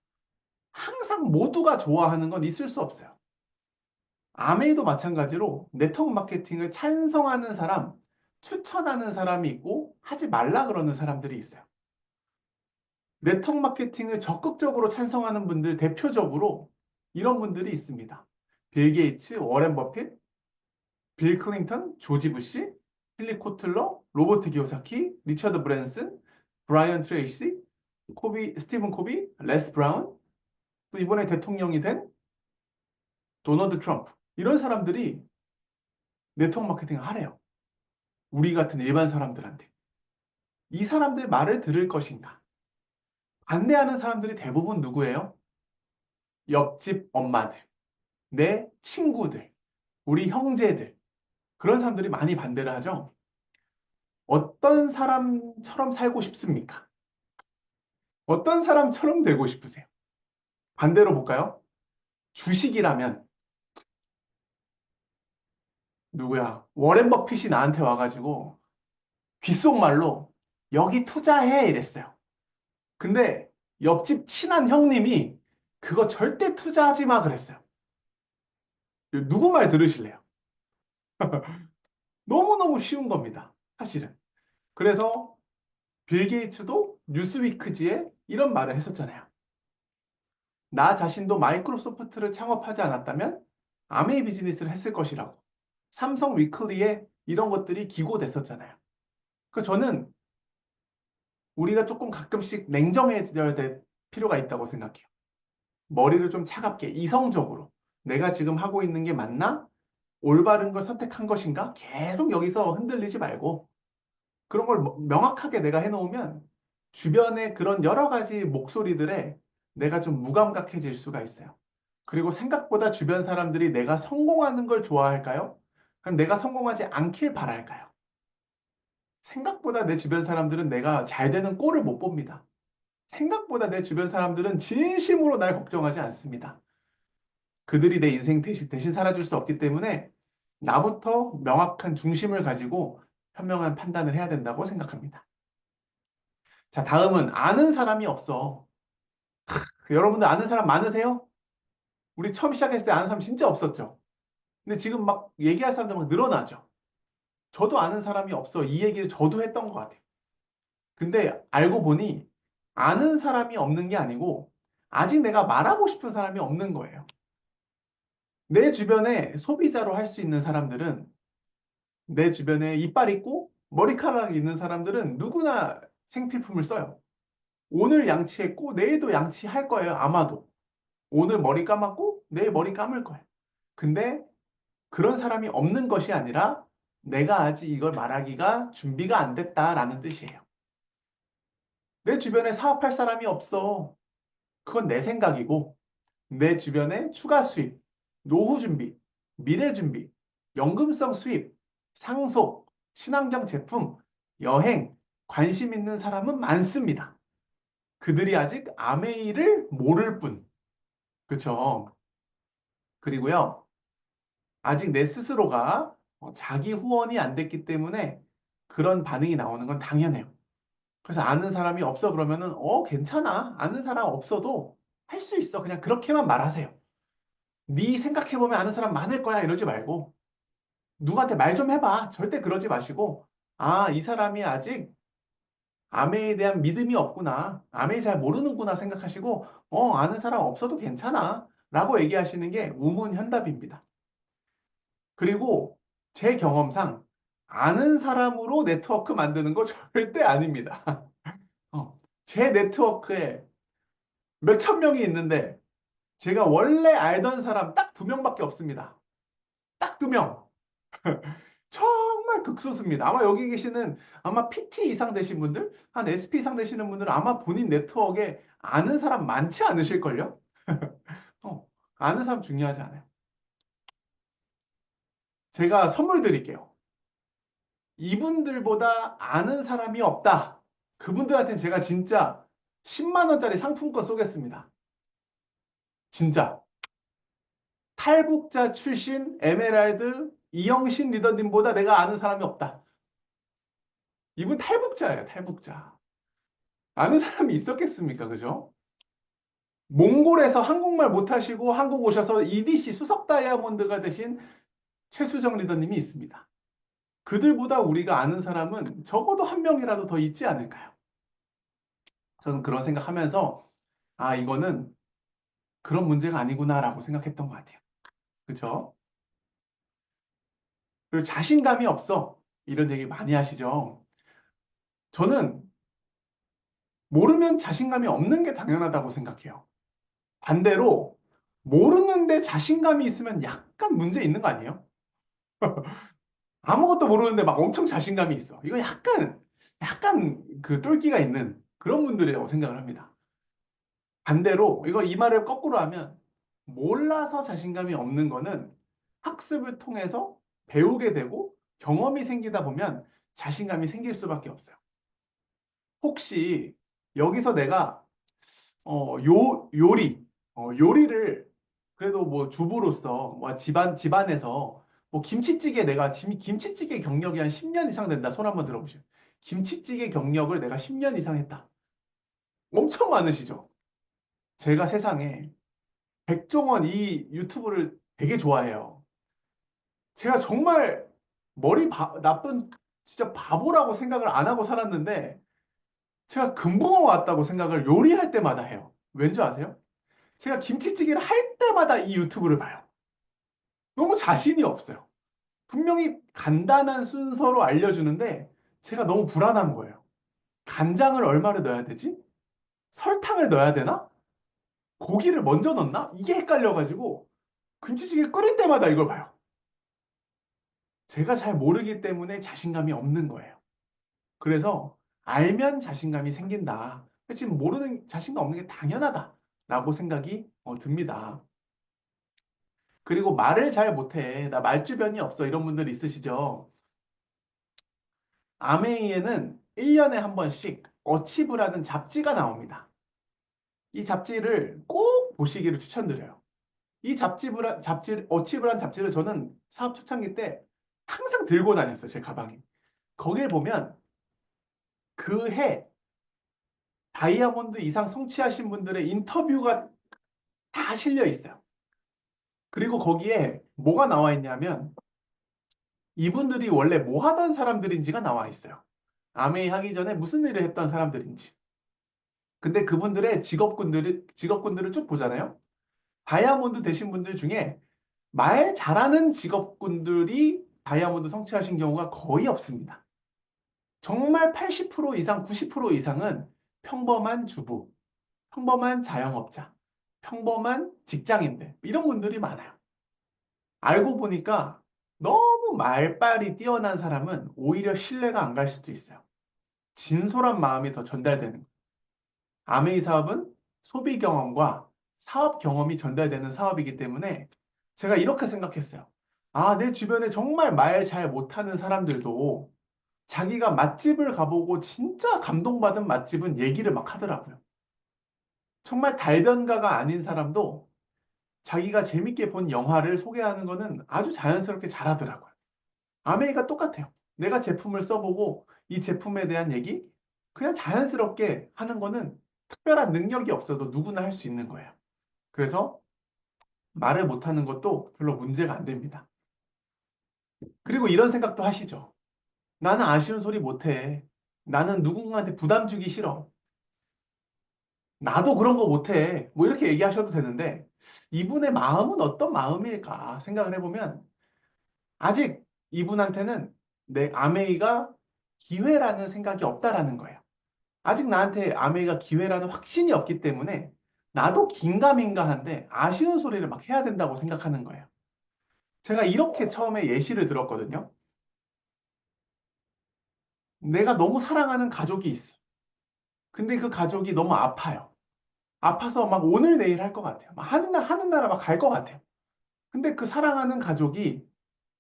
항상 모두가 좋아하는 건 있을 수 없어요. 아메이도 마찬가지로 네트워크 마케팅을 찬성하는 사람, 추천하는 사람이 있고 하지 말라 그러는 사람들이 있어요. 네트워크 마케팅을 적극적으로 찬성하는 분들 대표적으로 이런 분들이 있습니다. 빌 게이츠, 워렌 버핏, 빌 클린턴, 조지 부시, 필립 코틀러, 로버트 기요사키, 리처드 브랜슨, 브라이언 트레이시, 스티븐 코비, 레스 브라운, 또 이번에 대통령이 된 도널드 트럼프. 이런 사람들이 네트워크 마케팅을 하래요. 우리 같은 일반 사람들한테. 이 사람들 말을 들을 것인가? 반대하는 사람들이 대부분 누구예요? 옆집 엄마들, 내 친구들, 우리 형제들. 그런 사람들이 많이 반대를 하죠. 어떤 사람처럼 살고 싶습니까? 어떤 사람처럼 되고 싶으세요? 반대로 볼까요? 주식이라면 누구야? 워렌 버핏이 나한테 와가지고 귓속말로 여기 투자해 이랬어요. 근데 옆집 친한 형님이 그거 절대 투자하지 마 그랬어요. 누구 말 들으실래요? 너무너무 쉬운 겁니다. 사실은. 그래서 빌 게이츠도 뉴스위크지에 이런 말을 했었잖아요. 나 자신도 마이크로소프트를 창업하지 않았다면 아메이 비즈니스를 했을 것이라고. 삼성 위클리에 이런 것들이 기고됐었잖아요. 그 저는 우리가 조금 가끔씩 냉정해져야 될 필요가 있다고 생각해요. 머리를 좀 차갑게 이성적으로 내가 지금 하고 있는 게 맞나? 올바른 걸 선택한 것인가? 계속 여기서 흔들리지 말고 그런 걸 명확하게 내가 해놓으면 주변의 그런 여러 가지 목소리들에 내가 좀 무감각해질 수가 있어요. 그리고 생각보다 주변 사람들이 내가 성공하는 걸 좋아할까요? 그럼 내가 성공하지 않길 바랄까요? 생각보다 내 주변 사람들은 내가 잘 되는 꼴을 못 봅니다. 생각보다 내 주변 사람들은 진심으로 날 걱정하지 않습니다. 그들이 내 인생 대신 살아줄 수 없기 때문에 나부터 명확한 중심을 가지고 현명한 판단을 해야 된다고 생각합니다. 자, 다음은 아는 사람이 없어. 여러분들 아는 사람 많으세요? 우리 처음 시작했을 때 아는 사람 진짜 없었죠? 근데 지금 막 얘기할 사람들 막 늘어나죠? 저도 아는 사람이 없어. 이 얘기를 저도 했던 것 같아요. 근데 알고 보니 아는 사람이 없는 게 아니고 아직 내가 말하고 싶은 사람이 없는 거예요. 내 주변에 소비자로 할 수 있는 사람들은 내 주변에 이빨 있고 머리카락 있는 사람들은 누구나 생필품을 써요. 오늘 양치했고 내일도 양치할 거예요. 아마도. 오늘 머리 감았고 내일 머리 감을 거예요. 근데 그런 사람이 없는 것이 아니라 내가 아직 이걸 말하기가 준비가 안 됐다라는 뜻이에요. 내 주변에 사업할 사람이 없어. 그건 내 생각이고 내 주변에 추가 수입, 노후 준비, 미래 준비, 연금성 수입, 상속, 친환경 제품, 여행, 관심 있는 사람은 많습니다. 그들이 아직 아메이를 모를 뿐. 그쵸? 그리고요, 아직 내 스스로가 자기 후원이 안 됐기 때문에 그런 반응이 나오는 건 당연해요. 그래서 아는 사람이 없어 그러면은, 괜찮아. 아는 사람 없어도 할 수 있어. 그냥 그렇게만 말하세요. 네 생각해보면 아는 사람 많을 거야. 이러지 말고. 누구한테 말 좀 해봐. 절대 그러지 마시고, 아, 이 사람이 아직 아메이에 대한 믿음이 없구나. 아메이 잘 모르는구나 생각하시고, 아는 사람 없어도 괜찮아. 라고 얘기하시는 게 우문현답입니다. 그리고 제 경험상 아는 사람으로 네트워크 만드는 거 절대 아닙니다. 제 네트워크에 몇천 명이 있는데 제가 원래 알던 사람 딱 두 명밖에 없습니다. 딱 두 명. 정말 극소수입니다. 아마 여기 계시는 아마 PT 이상 되신 분들, 한 SP 이상 되시는 분들은 아마 본인 네트워크에 아는 사람 많지 않으실걸요? 어, 아는 사람 중요하지 않아요. 제가 선물 드릴게요. 이분들보다 아는 사람이 없다. 그분들한테는 제가 진짜 10만 원짜리 상품권 쏘겠습니다. 진짜. 탈북자 출신 에메랄드 이영신 리더님보다 내가 아는 사람이 없다. 이분 탈북자예요, 탈북자. 아는 사람이 있었겠습니까? 그죠? 몽골에서 한국말 못하시고 한국 오셔서 EDC 수석 다이아몬드가 되신 최수정 리더님이 있습니다. 그들보다 우리가 아는 사람은 적어도 한 명이라도 더 있지 않을까요? 저는 그런 생각하면서, 아, 이거는 그런 문제가 아니구나라고 생각했던 것 같아요. 그죠? 그리고 자신감이 없어. 이런 얘기 많이 하시죠? 저는 모르면 자신감이 없는 게 당연하다고 생각해요. 반대로, 모르는데 자신감이 있으면 약간 문제 있는 거 아니에요? 아무것도 모르는데 막 엄청 자신감이 있어. 이거 약간 그 똘끼가 있는 그런 분들이라고 생각을 합니다. 반대로, 이 말을 거꾸로 하면, 몰라서 자신감이 없는 거는 학습을 통해서 배우게 되고 경험이 생기다 보면 자신감이 생길 수밖에 없어요. 혹시 여기서 내가 요리를 그래도 뭐 주부로서 뭐 집안에서 뭐 김치찌개 내가 김치찌개 경력이 한 10년 이상 된다. 손 한번 들어보시죠. 김치찌개 경력을 내가 10년 이상 했다. 엄청 많으시죠? 제가 세상에 백종원 이 유튜브를 되게 좋아해요. 제가 정말 나쁜 진짜 바보라고 생각을 안 하고 살았는데 제가 금붕어 왔다고 생각을 요리할 때마다 해요. 왠지 아세요? 제가 김치찌개를 할 때마다 이 유튜브를 봐요. 너무 자신이 없어요. 분명히 간단한 순서로 알려주는데 제가 너무 불안한 거예요. 간장을 얼마를 넣어야 되지? 설탕을 넣어야 되나? 고기를 먼저 넣나? 이게 헷갈려가지고 김치찌개 끓일 때마다 이걸 봐요. 제가 잘 모르기 때문에 자신감이 없는 거예요. 그래서 알면 자신감이 생긴다. 지금 모르는 자신감 없는 게 당연하다라고 생각이 듭니다. 그리고 말을 잘 못해. 나 말주변이 없어. 이런 분들 있으시죠? 아메이에는 1년에 한 번씩 어치브라는 잡지가 나옵니다. 이 잡지를 꼭 보시기를 추천드려요. 어치브라는 잡지를 저는 사업 초창기 때 항상 들고 다녔어요. 제 가방에. 거기에 보면 그 해 다이아몬드 이상 성취하신 분들의 인터뷰가 다 실려 있어요. 그리고 거기에 뭐가 나와 있냐면 이분들이 원래 뭐 하던 사람들인지가 나와 있어요. 아메이 하기 전에 무슨 일을 했던 사람들인지. 근데 그분들의 직업군들을 쭉 보잖아요. 다이아몬드 되신 분들 중에 말 잘하는 직업군들이 다이아몬드 성취하신 경우가 거의 없습니다. 정말 80% 이상, 90% 이상은 평범한 주부, 평범한 자영업자, 평범한 직장인들, 이런 분들이 많아요. 알고 보니까 너무 말빨이 뛰어난 사람은 오히려 신뢰가 안 갈 수도 있어요. 진솔한 마음이 더 전달되는 거예요. 아메이 사업은 소비 경험과 사업 경험이 전달되는 사업이기 때문에 제가 이렇게 생각했어요. 아, 내 주변에 정말 말 잘 못하는 사람들도 자기가 맛집을 가보고 진짜 감동받은 맛집은 얘기를 막 하더라고요. 정말 달변가가 아닌 사람도 자기가 재밌게 본 영화를 소개하는 거는 아주 자연스럽게 잘하더라고요. 아메이가 똑같아요. 내가 제품을 써보고 이 제품에 대한 얘기 그냥 자연스럽게 하는 거는 특별한 능력이 없어도 누구나 할 수 있는 거예요. 그래서 말을 못하는 것도 별로 문제가 안 됩니다. 그리고 이런 생각도 하시죠. 나는 아쉬운 소리 못해. 나는 누군가한테 부담 주기 싫어. 나도 그런 거 못해. 뭐 이렇게 얘기하셔도 되는데, 이분의 마음은 어떤 마음일까 생각을 해보면, 아직 이분한테는 내 아메이가 기회라는 생각이 없다라는 거예요. 아직 나한테 아메이가 기회라는 확신이 없기 때문에, 나도 긴가민가한데 아쉬운 소리를 막 해야 된다고 생각하는 거예요. 제가 이렇게 처음에 예시를 들었거든요. 내가 너무 사랑하는 가족이 있어. 근데 그 가족이 너무 아파요. 아파서 막 오늘 내일 할 것 같아요. 막 하는 나라 막 갈 것 같아요. 근데 그 사랑하는 가족이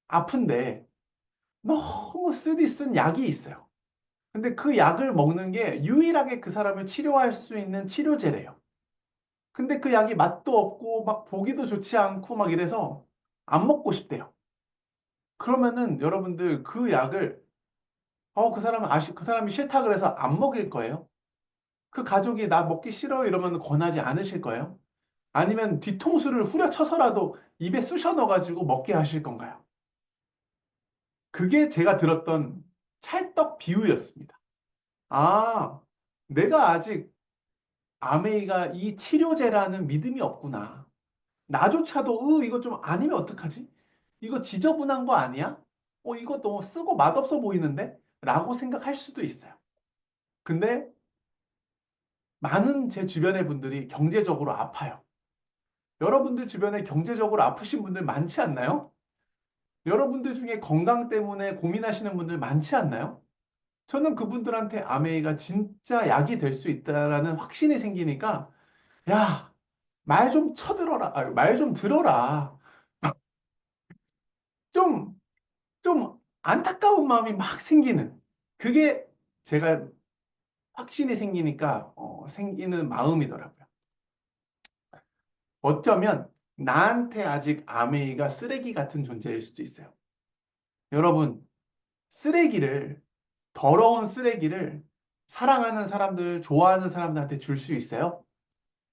아픈데 너무 쓰디 쓴 약이 있어요. 근데 그 약을 먹는 게 유일하게 그 사람을 치료할 수 있는 치료제래요. 근데 그 약이 맛도 없고 막 보기도 좋지 않고 막 이래서 안 먹고 싶대요. 그러면은 여러분들 그 약을 그 사람이 싫다 그래서 안 먹일 거예요? 그 가족이 나 먹기 싫어 이러면 권하지 않으실 거예요? 아니면 뒤통수를 후려쳐서라도 입에 쑤셔 넣어가지고 먹게 하실 건가요? 그게 제가 들었던 찰떡 비유였습니다. 아, 내가 아직 아메이가 이 치료제라는 믿음이 없구나. 나조차도, 이거 좀 아니면 어떡하지? 이거 지저분한 거 아니야? 이거 너무 쓰고 맛없어 보이는데? 라고 생각할 수도 있어요. 근데 많은 제 주변의 분들이 경제적으로 아파요. 여러분들 주변에 경제적으로 아프신 분들 많지 않나요? 여러분들 중에 건강 때문에 고민하시는 분들 많지 않나요? 저는 그분들한테 아메이가 진짜 약이 될 수 있다라는 확신이 생기니까, 야, 말 좀 쳐들어라, 말 좀 들어라. 좀, 좀 안타까운 마음이 막 생기는. 그게 제가 확신이 생기니까, 생기는 마음이더라고요. 어쩌면 나한테 아직 아메이가 쓰레기 같은 존재일 수도 있어요. 여러분, 쓰레기를, 더러운 쓰레기를 사랑하는 사람들, 좋아하는 사람들한테 줄 수 있어요?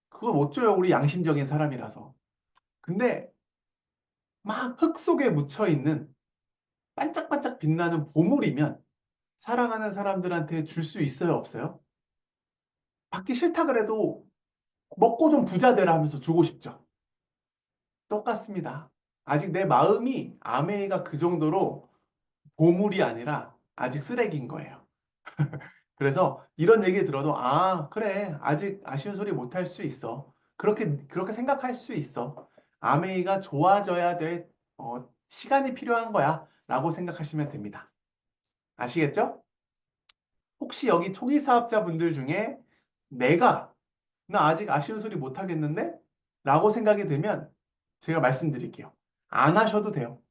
그거 못 줘요. 우리 양심적인 사람이라서. 근데 막 흙 속에 묻혀 있는 반짝반짝 빛나는 보물이면 사랑하는 사람들한테 줄 수 있어요? 없어요? 받기 싫다 그래도 먹고 좀 부자 되라 하면서 주고 싶죠. 똑같습니다. 아직 내 마음이 아메이가 그 정도로 보물이 아니라 아직 쓰레기인 거예요. 그래서 이런 얘기 들어도, 그래. 아직 아쉬운 소리 못 할 수 있어. 그렇게 생각할 수 있어. 아메이가 좋아져야 될, 시간이 필요한 거야. 라고 생각하시면 됩니다. 아시겠죠? 혹시 여기 초기 사업자분들 중에 내가, 나 아직 아쉬운 소리 못 하겠는데? 라고 생각이 들면 제가 말씀드릴게요. 안 하셔도 돼요.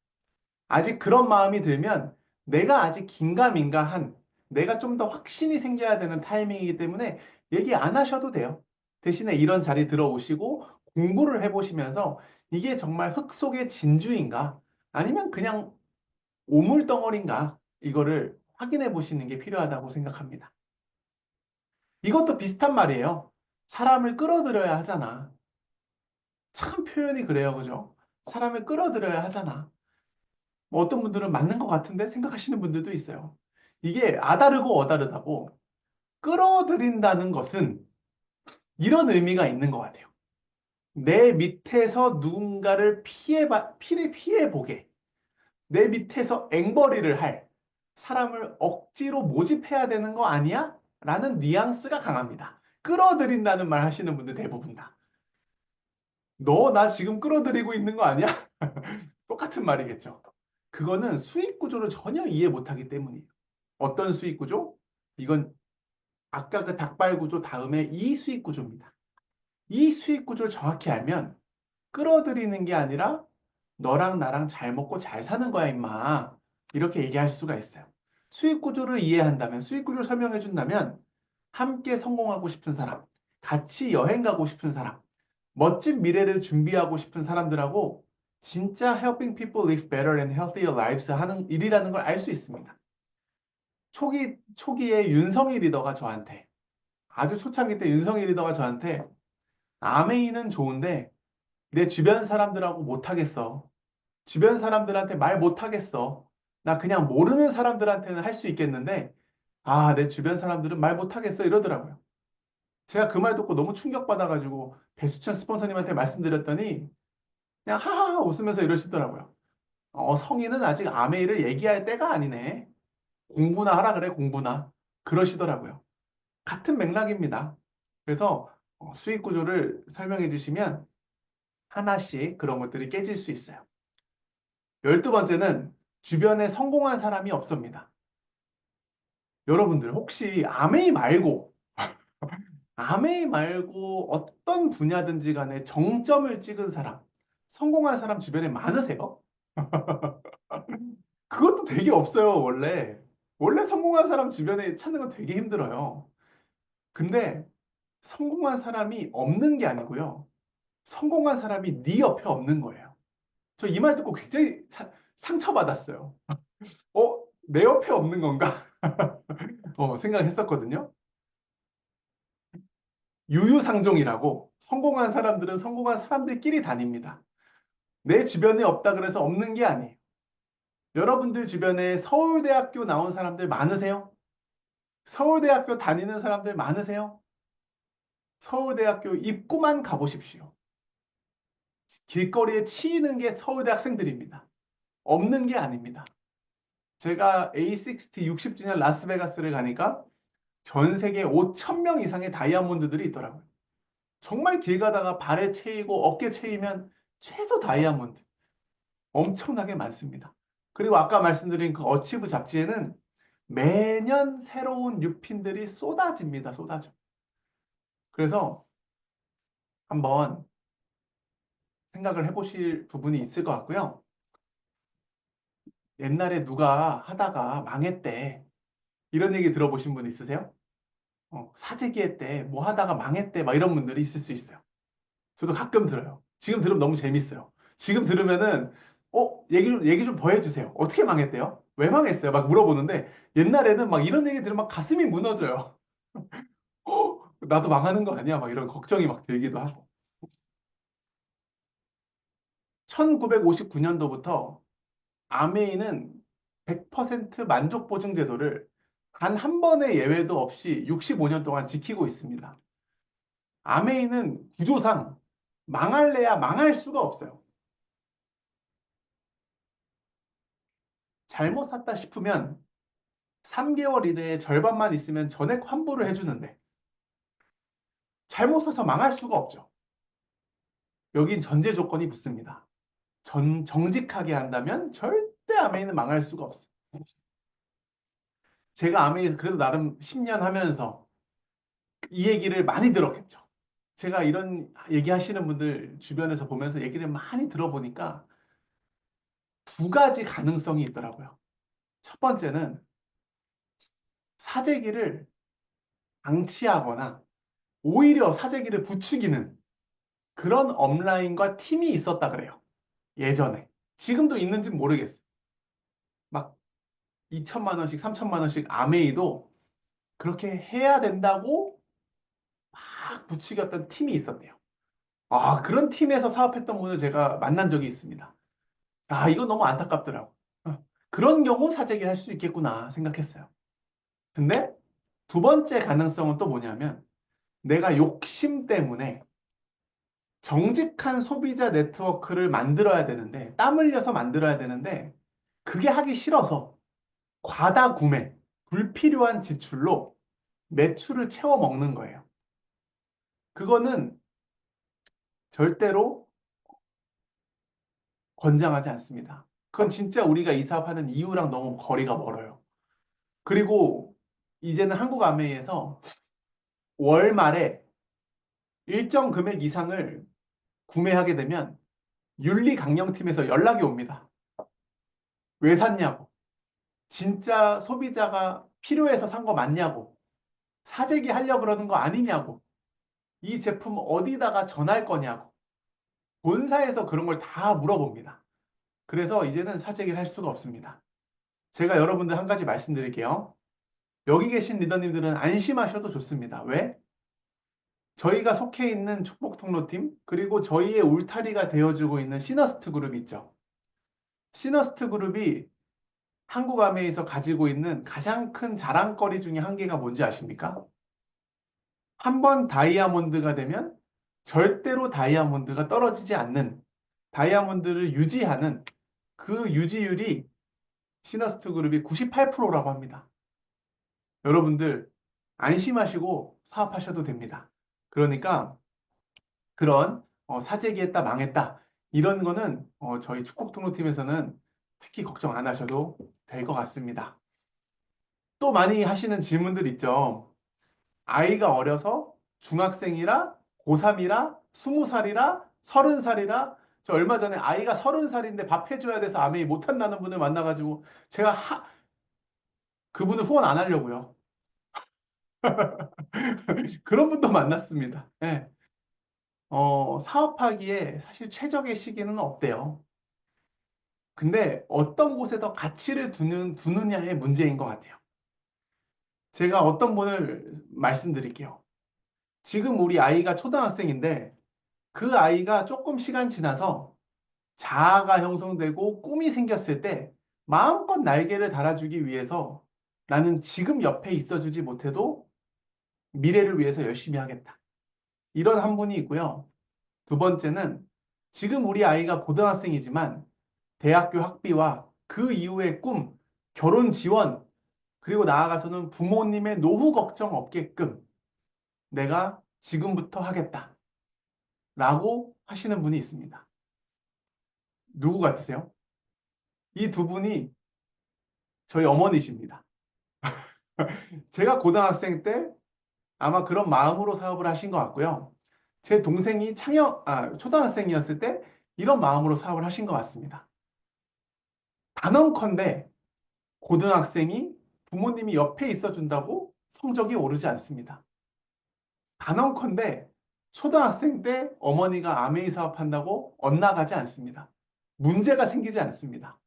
아직 그런 마음이 들면 내가 아직 긴가민가한 내가 좀 더 확신이 생겨야 되는 타이밍이기 때문에 얘기 안 하셔도 돼요. 대신에 이런 자리 들어오시고 공부를 해보시면서 이게 정말 흙 속의 진주인가? 아니면 그냥 오물덩어리인가? 이거를 확인해 보시는 게 필요하다고 생각합니다. 이것도 비슷한 말이에요. 사람을 끌어들여야 하잖아. 참 표현이 그래요. 그죠? 사람을 끌어들여야 하잖아. 뭐 어떤 분들은 맞는 것 같은데 생각하시는 분들도 있어요. 이게 아다르고 어다르다고 끌어들인다는 것은 이런 의미가 있는 것 같아요. 내 밑에서 누군가를 피해 보게, 내 밑에서 앵벌이를 할 사람을 억지로 모집해야 되는 거 아니야? 라는 뉘앙스가 강합니다. 끌어들인다는 말 하시는 분들 대부분 다. 너 나 지금 끌어들이고 있는 거 아니야? 똑같은 말이겠죠. 그거는 수익 구조를 전혀 이해 못하기 때문이에요. 어떤 수익 구조? 이건 아까 그 닭발 구조 다음에 이 수익 구조입니다. 이 수익 구조를 정확히 알면 끌어들이는 게 아니라 너랑 나랑 잘 먹고 잘 사는 거야, 임마. 이렇게 얘기할 수가 있어요. 수익 구조를 이해한다면, 수익 구조를 설명해 준다면 함께 성공하고 싶은 사람, 같이 여행 가고 싶은 사람, 멋진 미래를 준비하고 싶은 사람들하고 진짜 helping people live better and healthier lives 하는 일이라는 걸 알 수 있습니다. 초기에 윤성희 리더가 저한테, 아주 초창기 때 윤성희 리더가 저한테, 아메이는 좋은데 내 주변 사람들하고 못하겠어. 주변 사람들한테 말 못하겠어. 나 그냥 모르는 사람들한테는 할 수 있겠는데 아, 내 주변 사람들은 말 못하겠어 이러더라고요. 제가 그 말 듣고 너무 충격받아가지고 배수찬 스폰서님한테 말씀드렸더니 그냥 하하하 웃으면서 이러시더라고요. 성인은 아직 아메이를 얘기할 때가 아니네. 공부나 하라 그래, 공부나. 그러시더라고요. 같은 맥락입니다. 그래서 수익 구조를 설명해 주시면 하나씩 그런 것들이 깨질 수 있어요. 12번째는 주변에 성공한 사람이 없습니다. 여러분들 혹시 아메이 말고 어떤 분야든지 간에 정점을 찍은 사람, 성공한 사람 주변에 많으세요? 그것도 되게 없어요, 원래. 원래 성공한 사람 주변에 찾는 건 되게 힘들어요. 근데 성공한 사람이 없는 게 아니고요. 성공한 사람이 네 옆에 없는 거예요. 저 이 말 듣고 굉장히 상처받았어요. 내 옆에 없는 건가? 생각했었거든요. 유유상종이라고 성공한 사람들은 성공한 사람들끼리 다닙니다. 내 주변에 없다 그래서 없는 게 아니에요. 여러분들 주변에 서울대학교 나온 사람들 많으세요? 서울대학교 다니는 사람들 많으세요? 서울대학교 입구만 가보십시오. 길거리에 치이는 게 서울대 학생들입니다. 없는 게 아닙니다. 제가 A60 60주년 라스베가스를 가니까 전 세계 5천 명 이상의 다이아몬드들이 있더라고요. 정말 길 가다가 발에 채이고 어깨 채이면 최소 다이아몬드 엄청나게 많습니다. 그리고 아까 말씀드린 그 어치브 잡지에는 매년 새로운 뉴핀들이 쏟아집니다. 쏟아져. 그래서 한번 생각을 해보실 부분이 있을 것 같고요. 옛날에 누가 하다가 망했대. 이런 얘기 들어보신 분 있으세요? 사재기 했대. 뭐 하다가 망했대. 막 이런 분들이 있을 수 있어요. 저도 가끔 들어요. 지금 들으면 너무 재밌어요. 지금 들으면은, 얘기 좀 더 해주세요. 어떻게 망했대요? 왜 망했어요? 막 물어보는데, 옛날에는 막 이런 얘기 들으면 막 가슴이 무너져요. 나도 망하는 거 아니야? 막 이런 걱정이 막 들기도 하고. 1959년도부터 아메이는 100% 만족 보증 제도를 단 한 번의 예외도 없이 65년 동안 지키고 있습니다. 아메이는 구조상 망할래야 망할 수가 없어요. 잘못 샀다 싶으면 3개월 이내에 절반만 있으면 전액 환불을 해주는데 잘못 사서 망할 수가 없죠. 여긴 전제 조건이 붙습니다. 정직하게 한다면 절대 아메이는 망할 수가 없어요. 제가 아메이에서 그래도 나름 10년 하면서 이 얘기를 많이 들었겠죠. 제가 이런 얘기하시는 분들 주변에서 보면서 얘기를 많이 들어보니까 두 가지 가능성이 있더라고요. 첫 번째는 사재기를 방치하거나 오히려 사재기를 부추기는 그런 업라인과 팀이 있었다 그래요. 예전에. 지금도 있는지 모르겠어요. 막 2천만 원씩, 3천만 원씩 아메이도 그렇게 해야 된다고 막 부추겼던 팀이 있었대요. 아, 그런 팀에서 사업했던 분을 제가 만난 적이 있습니다. 아, 이거 너무 안타깝더라고. 그런 경우 사재기를 할 수 있겠구나 생각했어요. 근데 두 번째 가능성은 또 뭐냐면 내가 욕심 때문에 정직한 소비자 네트워크를 만들어야 되는데 땀 흘려서 만들어야 되는데 그게 하기 싫어서 과다 구매, 불필요한 지출로 매출을 채워 먹는 거예요. 그거는 절대로 권장하지 않습니다. 그건 진짜 우리가 이 사업하는 이유랑 너무 거리가 멀어요. 그리고 이제는 한국 아메이에서 월말에 일정 금액 이상을 구매하게 되면 윤리강령팀에서 연락이 옵니다. 왜 샀냐고. 진짜 소비자가 필요해서 산 거 맞냐고. 사재기 하려고 그러는 거 아니냐고. 이 제품 어디다가 전할 거냐고. 본사에서 그런 걸 다 물어봅니다. 그래서 이제는 사재기를 할 수가 없습니다. 제가 여러분들 한 가지 말씀드릴게요. 여기 계신 리더님들은 안심하셔도 좋습니다. 왜? 저희가 속해 있는 축복통로팀, 그리고 저희의 울타리가 되어주고 있는 시너스트 그룹 있죠. 시너스트 그룹이 한국 아메이에서 가지고 있는 가장 큰 자랑거리 중에 한 개가 뭔지 아십니까? 한 번 다이아몬드가 되면 절대로 다이아몬드가 떨어지지 않는 다이아몬드를 유지하는 그 유지율이 시너스트 그룹이 98%라고 합니다. 여러분들 안심하시고 사업하셔도 됩니다. 그러니까 그런 사재기했다 망했다 이런 거는 저희 축복등록팀에서는 특히 걱정 안 하셔도 될 것 같습니다. 또 많이 하시는 질문들 있죠. 아이가 어려서 중학생이라 고3이라 20살이라 30살이라 저 얼마 전에 아이가 30살인데 밥 해줘야 돼서 아메이 못한다는 분을 만나가지고 제가 그분을 후원 안 하려고요. 그런 분도 만났습니다. 예. 사업하기에 사실 최적의 시기는 없대요. 근데 어떤 곳에 더 가치를 두느냐의 문제인 것 같아요. 제가 어떤 분을 말씀드릴게요. 지금 우리 아이가 초등학생인데 그 아이가 조금 시간 지나서 자아가 형성되고 꿈이 생겼을 때 마음껏 날개를 달아주기 위해서 나는 지금 옆에 있어주지 못해도 미래를 위해서 열심히 하겠다. 이런 한 분이 있고요. 두 번째는 지금 우리 아이가 고등학생이지만 대학교 학비와 그 이후의 꿈, 결혼 지원, 그리고 나아가서는 부모님의 노후 걱정 없게끔 내가 지금부터 하겠다. 라고 하시는 분이 있습니다. 누구 같으세요? 이 두 분이 저희 어머니십니다. 제가 고등학생 때 아마 그런 마음으로 사업을 하신 것 같고요. 제 동생이 초등학생이었을 때 이런 마음으로 사업을 하신 것 같습니다. 단언컨대 고등학생이 부모님이 옆에 있어준다고 성적이 오르지 않습니다. 단언컨대 초등학생 때 어머니가 아메이 사업한다고 엇나가지 않습니다. 문제가 생기지 않습니다.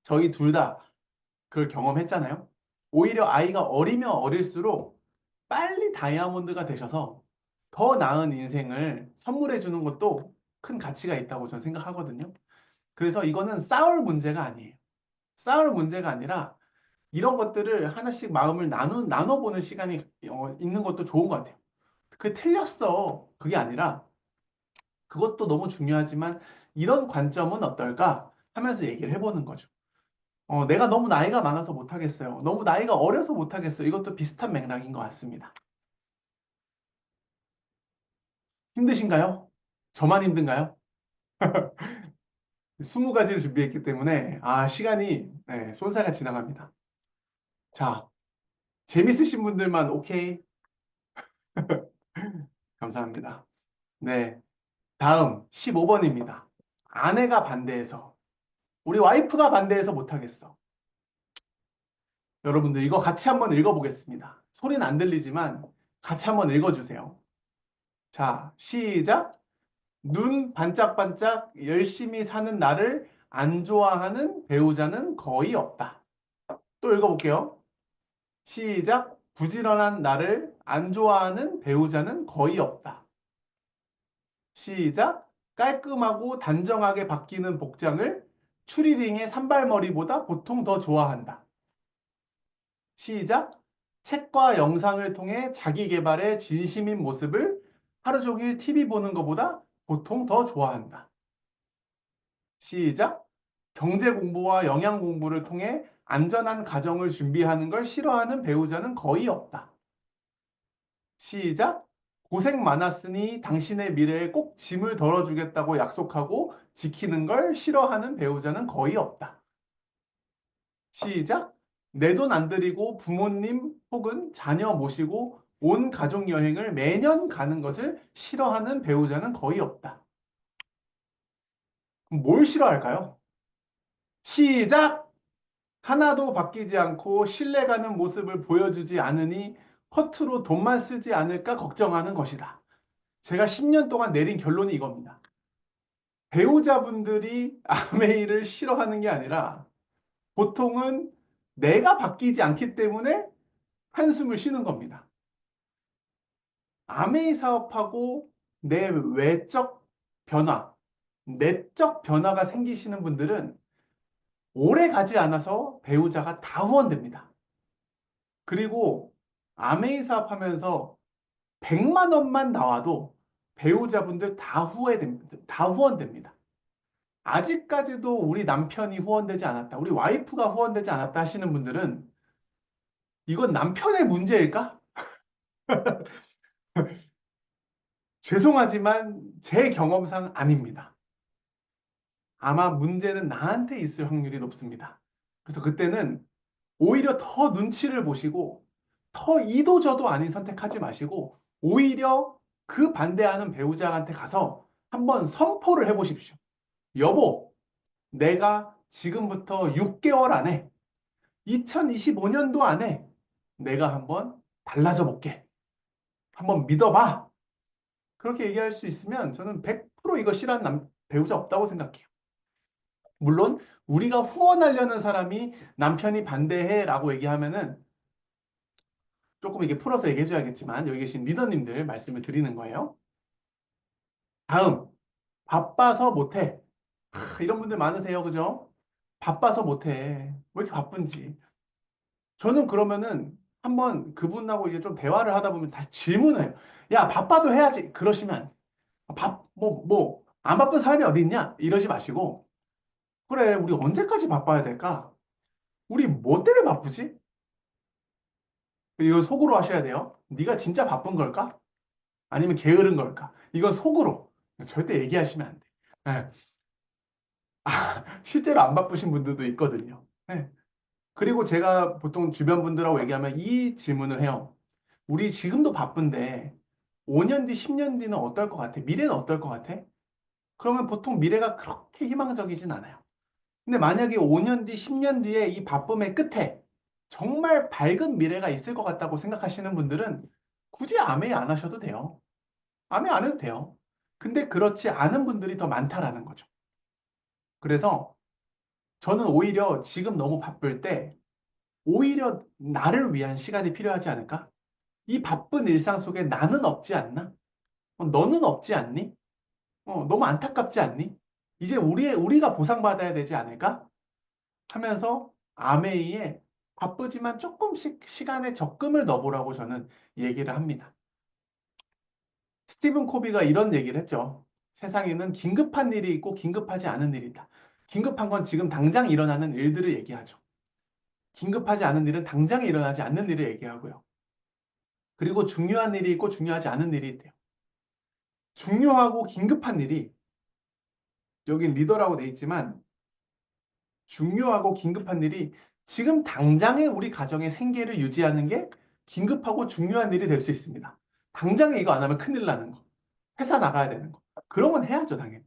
저희 둘 다 그걸 경험했잖아요. 오히려 아이가 어리면 어릴수록 빨리 다이아몬드가 되셔서 더 나은 인생을 선물해 주는 것도 큰 가치가 있다고 저는 생각하거든요. 그래서 이거는 싸울 문제가 아니에요. 싸울 문제가 아니라 이런 것들을 하나씩 마음을 나눠보는 시간이 있는 것도 좋은 것 같아요. 그게 틀렸어. 그게 아니라 그것도 너무 중요하지만 이런 관점은 어떨까 하면서 얘기를 해보는 거죠. 내가 너무 나이가 많아서 못하겠어요. 너무 나이가 어려서 못하겠어요. 이것도 비슷한 맥락인 것 같습니다. 힘드신가요? 저만 힘든가요? 20가지를 준비했기 때문에 시간이 쏜살같이 지나갑니다. 자, 재밌으신 분들만 오케이. 감사합니다. 네, 다음 15번입니다. 아내가 반대해서 우리 와이프가 반대해서 못하겠어. 여러분들 이거 같이 한번 읽어보겠습니다. 소리는 안 들리지만 같이 한번 읽어주세요. 자, 시작. 눈 반짝반짝 열심히 사는 나를 안 좋아하는 배우자는 거의 없다. 또 읽어볼게요. 시작. 부지런한 나를 안 좋아하는 배우자는 거의 없다. 시작. 깔끔하고 단정하게 바뀌는 복장을 추리링의 산발머리보다 보통 더 좋아한다. 시작. 책과 영상을 통해 자기 개발에 진심인 모습을 하루 종일 TV 보는 것보다 보통 더 좋아한다. 시작. 경제 공부와 영양 공부를 통해 안전한 가정을 준비하는 걸 싫어하는 배우자는 거의 없다. 시작. 고생 많았으니 당신의 미래에 꼭 짐을 덜어주겠다고 약속하고 지키는 걸 싫어하는 배우자는 거의 없다. 시작. 내 돈 안 들이고 부모님 혹은 자녀 모시고 온 가족 여행을 매년 가는 것을 싫어하는 배우자는 거의 없다. 그럼 뭘 싫어할까요? 시작! 하나도 바뀌지 않고 신뢰가는 모습을 보여주지 않으니 허투루 돈만 쓰지 않을까 걱정하는 것이다. 제가 10년 동안 내린 결론이 이겁니다. 배우자분들이 아메이를 싫어하는 게 아니라 보통은 내가 바뀌지 않기 때문에 한숨을 쉬는 겁니다. 아메이 사업하고 내 외적 변화, 내적 변화가 생기시는 분들은 오래 가지 않아서 배우자가 다 후원됩니다. 그리고 아메이 사업하면서 100만 원만 나와도 배우자분들 다 후원됩니다. 아직까지도 우리 남편이 후원되지 않았다, 우리 와이프가 후원되지 않았다 하시는 분들은 이건 남편의 문제일까? 죄송하지만 제 경험상 아닙니다. 아마 문제는 나한테 있을 확률이 높습니다. 그래서 그때는 오히려 더 눈치를 보시고 더 이도저도 아닌 선택하지 마시고 오히려 그 반대하는 배우자한테 가서 한번 선포를 해보십시오. 여보, 내가 지금부터 6개월 안에 2025년도 안에 내가 한번 달라져 볼게. 한번 믿어봐. 그렇게 얘기할 수 있으면 저는 100% 이거 싫어하는 배우자 없다고 생각해요. 물론 우리가 후원하려는 사람이 남편이 반대해 라고 얘기하면은 조금 이게 풀어서 얘기해 줘야겠지만 여기 계신 리더님들 말씀을 드리는 거예요. 다음, 바빠서 못해. 이런 분들 많으세요. 그죠? 바빠서 못해. 왜 이렇게 바쁜지. 저는 그러면은 한번 그분하고 이제 좀 대화를 하다 보면 다시 질문을 해요. 야, 바빠도 해야지. 그러시면 안 돼. 안 바쁜 사람이 어디 있냐? 이러지 마시고, 그래, 우리 언제까지 바빠야 될까? 우리 뭐 때문에 바쁘지? 이거 속으로 하셔야 돼요. 네가 진짜 바쁜 걸까? 아니면 게으른 걸까? 이건 속으로. 절대 얘기하시면 안 돼. 네. 실제로 안 바쁘신 분들도 있거든요. 네. 그리고 제가 보통 주변 분들하고 얘기하면 이 질문을 해요. 우리 지금도 바쁜데 5년 뒤, 10년 뒤는 어떨 것 같아? 미래는 어떨 것 같아? 그러면 보통 미래가 그렇게 희망적이진 않아요. 근데 만약에 5년 뒤, 10년 뒤에 이 바쁨의 끝에 정말 밝은 미래가 있을 것 같다고 생각하시는 분들은 굳이 아메이 안 하셔도 돼요. 아메이 안 해도 돼요. 근데 그렇지 않은 분들이 더 많다라는 거죠. 그래서 저는 오히려 지금 너무 바쁠 때 오히려 나를 위한 시간이 필요하지 않을까? 이 바쁜 일상 속에 나는 없지 않나? 너는 없지 않니? 너무 안타깝지 않니? 이제 우리가 보상받아야 되지 않을까? 하면서 아메이에 바쁘지만 조금씩 시간에 적금을 넣어보라고 저는 얘기를 합니다. 스티븐 코비가 이런 얘기를 했죠. 세상에는 긴급한 일이 있고 긴급하지 않은 일이 있다. 긴급한 건 지금 당장 일어나는 일들을 얘기하죠. 긴급하지 않은 일은 당장에 일어나지 않는 일을 얘기하고요. 그리고 중요한 일이 있고 중요하지 않은 일이 있대요. 중요하고 긴급한 일이 여긴 리더라고 돼 있지만 중요하고 긴급한 일이 지금 당장에 우리 가정의 생계를 유지하는 게 긴급하고 중요한 일이 될 수 있습니다. 당장에 이거 안 하면 큰일 나는 거. 회사 나가야 되는 거. 그런 건 해야죠, 당연히.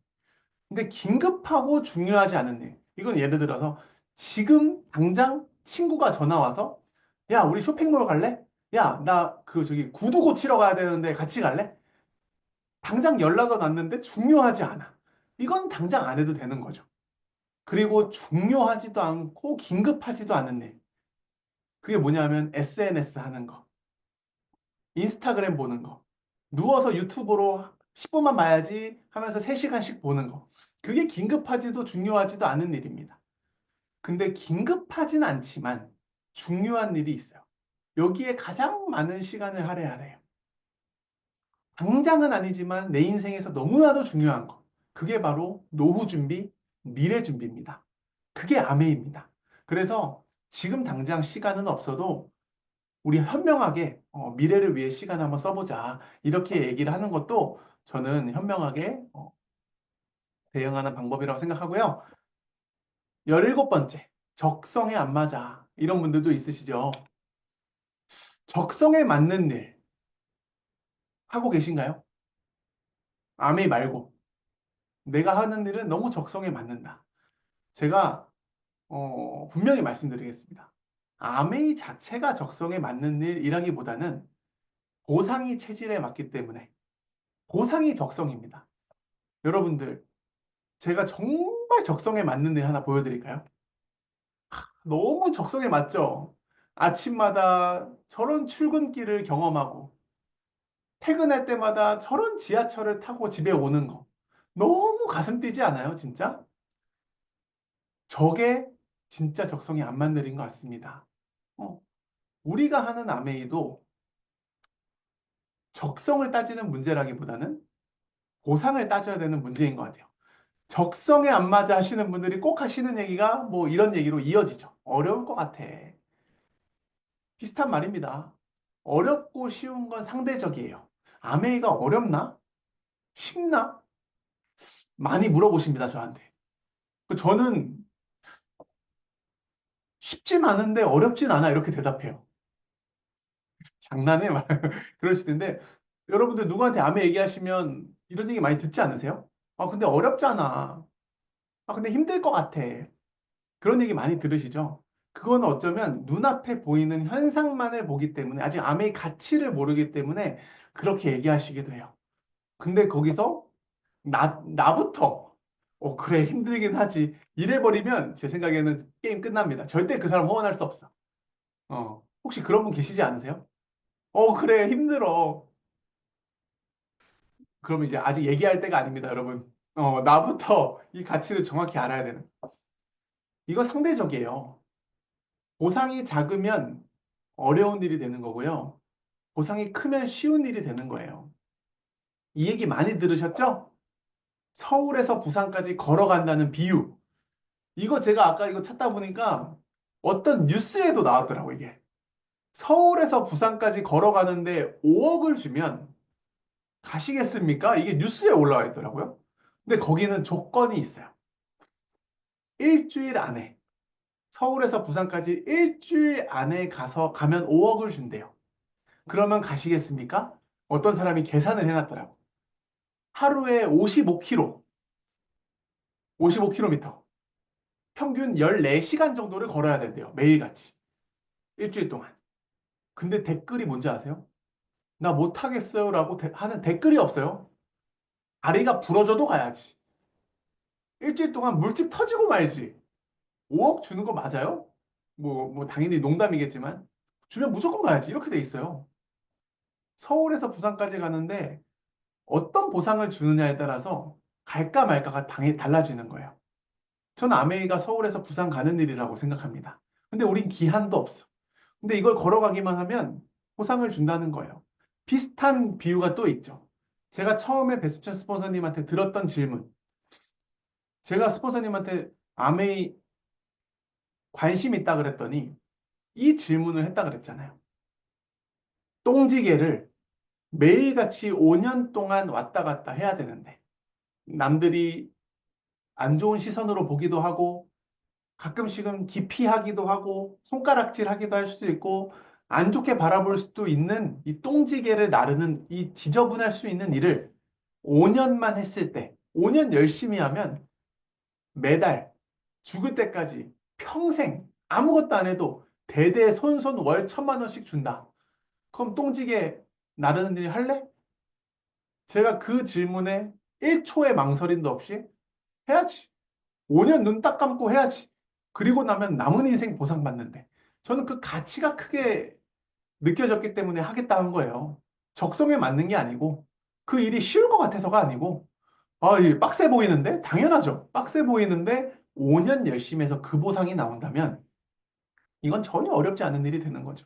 근데 긴급하고 중요하지 않은 일. 이건 예를 들어서 지금 당장 친구가 전화 와서 야, 우리 쇼핑몰 갈래? 야, 나 그 저기 구두 고치러 가야 되는데 같이 갈래? 당장 연락은 왔는데 중요하지 않아. 이건 당장 안 해도 되는 거죠. 그리고 중요하지도 않고 긴급하지도 않은 일. 그게 뭐냐면 SNS 하는 거, 인스타그램 보는 거, 누워서 유튜브로 10분만 봐야지 하면서 3시간씩 보는 거. 그게 긴급하지도 중요하지도 않은 일입니다. 근데 긴급하진 않지만 중요한 일이 있어요. 여기에 가장 많은 시간을 할애해야 해요. 당장은 아니지만 내 인생에서 너무나도 중요한 거. 그게 바로 노후 준비, 미래 준비입니다. 그게 아메입니다. 그래서 지금 당장 시간은 없어도 우리 현명하게 미래를 위해 시간 한번 써보자. 이렇게 얘기를 하는 것도 저는 현명하게 대응하는 방법이라고 생각하고요. 17번째, 적성에 안 맞아. 이런 분들도 있으시죠? 적성에 맞는 일 하고 계신가요? 아메이 말고. 내가 하는 일은 너무 적성에 맞는다. 제가 분명히 말씀드리겠습니다. 아메이 자체가 적성에 맞는 일이라기보다는 보상이 체질에 맞기 때문에 보상이 적성입니다. 여러분들, 제가 정말 적성에 맞는 일 하나 보여드릴까요? 너무 적성에 맞죠? 아침마다 저런 출근길을 경험하고 퇴근할 때마다 저런 지하철을 타고 집에 오는 거. 너무 가슴 뛰지 않아요, 진짜? 저게 진짜 적성에 안 맞는 일인 것 같습니다. 어, 우리가 하는 아메이도 적성을 따지는 문제라기보다는 보상을 따져야 되는 문제인 것 같아요. 적성에 안 맞아 하시는 분들이 꼭 하시는 얘기가 뭐 이런 얘기로 이어지죠. 어려울 것 같아. 비슷한 말입니다. 어렵고 쉬운 건 상대적이에요. 아메이가 어렵나? 쉽나? 많이 물어보십니다, 저한테. 저는 쉽진 않은데 어렵진 않아. 이렇게 대답해요. 장난해? 막 그러실 텐데, 여러분들 누구한테 아메 얘기하시면 이런 얘기 많이 듣지 않으세요? 아, 근데 어렵잖아. 아, 근데 힘들 것 같아. 그런 얘기 많이 들으시죠? 그건 어쩌면 눈앞에 보이는 현상만을 보기 때문에 아직 암의 가치를 모르기 때문에 그렇게 얘기하시기도 해요. 근데 거기서 나부터 그래 힘들긴 하지 이래버리면 제 생각에는 게임 끝납니다. 절대 그 사람 호언할 수 없어. 혹시 그런 분 계시지 않으세요? 그래 힘들어. 그러면 이제 아직 얘기할 때가 아닙니다, 여러분. 나부터 이 가치를 정확히 알아야 되는. 이거 상대적이에요. 보상이 작으면 어려운 일이 되는 거고요. 보상이 크면 쉬운 일이 되는 거예요. 이 얘기 많이 들으셨죠? 서울에서 부산까지 걸어간다는 비유. 이거 제가 아까 이거 찾다 보니까 어떤 뉴스에도 나왔더라고, 이게. 서울에서 부산까지 걸어가는데 5억을 주면 가시겠습니까? 이게 뉴스에 올라와 있더라고요. 근데 거기는 조건이 있어요. 일주일 안에, 서울에서 부산까지 일주일 안에 가면 5억을 준대요. 그러면 가시겠습니까? 어떤 사람이 계산을 해놨더라고. 하루에 55km, 55km, 평균 14시간 정도를 걸어야 된대요. 매일같이. 일주일 동안. 근데 댓글이 뭔지 아세요? 나 못하겠어요 라고 하는 댓글이 없어요. 다리가 부러져도 가야지. 일주일 동안 물집 터지고 말지. 5억 주는 거 맞아요? 뭐, 당연히 농담이겠지만. 주면 무조건 가야지. 이렇게 돼 있어요. 서울에서 부산까지 가는데 어떤 보상을 주느냐에 따라서 갈까 말까가 당연히 달라지는 거예요. 저는 아메이가 서울에서 부산 가는 일이라고 생각합니다. 근데 우린 기한도 없어. 근데 이걸 걸어가기만 하면 보상을 준다는 거예요. 비슷한 비유가 또 있죠. 제가 처음에 배수찬 스폰서님한테 들었던 질문. 제가 스폰서님한테 아메이 관심 있다 그랬더니 이 질문을 했다 그랬잖아요. 똥지개를 매일같이 5년 동안 왔다 갔다 해야 되는데 남들이 안 좋은 시선으로 보기도 하고 가끔씩은 기피하기도 하고 손가락질하기도 할 수도 있고 안 좋게 바라볼 수도 있는 이 똥지개를 나르는 이 지저분할 수 있는 일을 5년만 했을 때 5년 열심히 하면 매달 죽을 때까지 평생 아무것도 안 해도 대대손손 월 1,000만 원씩 준다. 그럼 똥지개 나르는 일 할래? 제가 그 질문에 1초의 망설임도 없이 해야지. 5년 눈 딱 감고 해야지. 그리고 나면 남은 인생 보상받는데. 저는 그 가치가 크게 느껴졌기 때문에 하겠다 한 거예요. 적성에 맞는 게 아니고, 그 일이 쉬울 것 같아서가 아니고, 이 빡세 보이는데? 당연하죠. 빡세 보이는데 5년 열심히 해서 그 보상이 나온다면, 이건 전혀 어렵지 않은 일이 되는 거죠.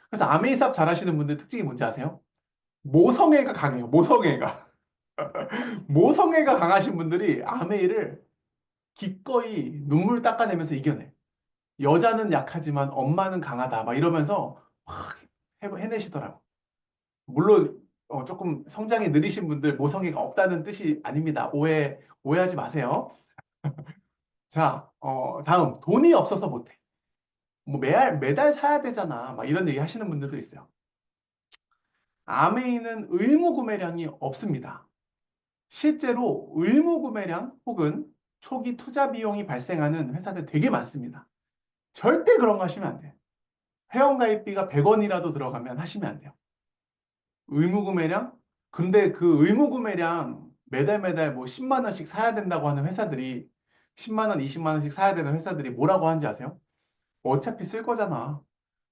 그래서 아메이삽 잘하시는 분들 특징이 뭔지 아세요? 모성애가 강해요. 모성애가. 모성애가 강하신 분들이 아메이를 기꺼이 눈물 닦아내면서 이겨내. 여자는 약하지만 엄마는 강하다. 막 이러면서 막 해내시더라고. 물론 조금 성장이 느리신 분들 모성애가 없다는 뜻이 아닙니다. 오해하지 마세요. 자, 다음 돈이 없어서 못해. 뭐 매달 사야 되잖아. 막 이런 얘기 하시는 분들도 있어요. 아메이는 의무 구매량이 없습니다. 실제로 의무 구매량 혹은 초기 투자 비용이 발생하는 회사들 되게 많습니다. 절대 그런 거 하시면 안 돼요. 회원가입비가 100원이라도 들어가면 하시면 안 돼요. 의무구매량? 근데 그 의무구매량 매달 매달 뭐 10만 원씩 사야 된다고 하는 회사들이 10만 원, 20만 원씩 사야 되는 회사들이 뭐라고 하는지 아세요? 어차피 쓸 거잖아.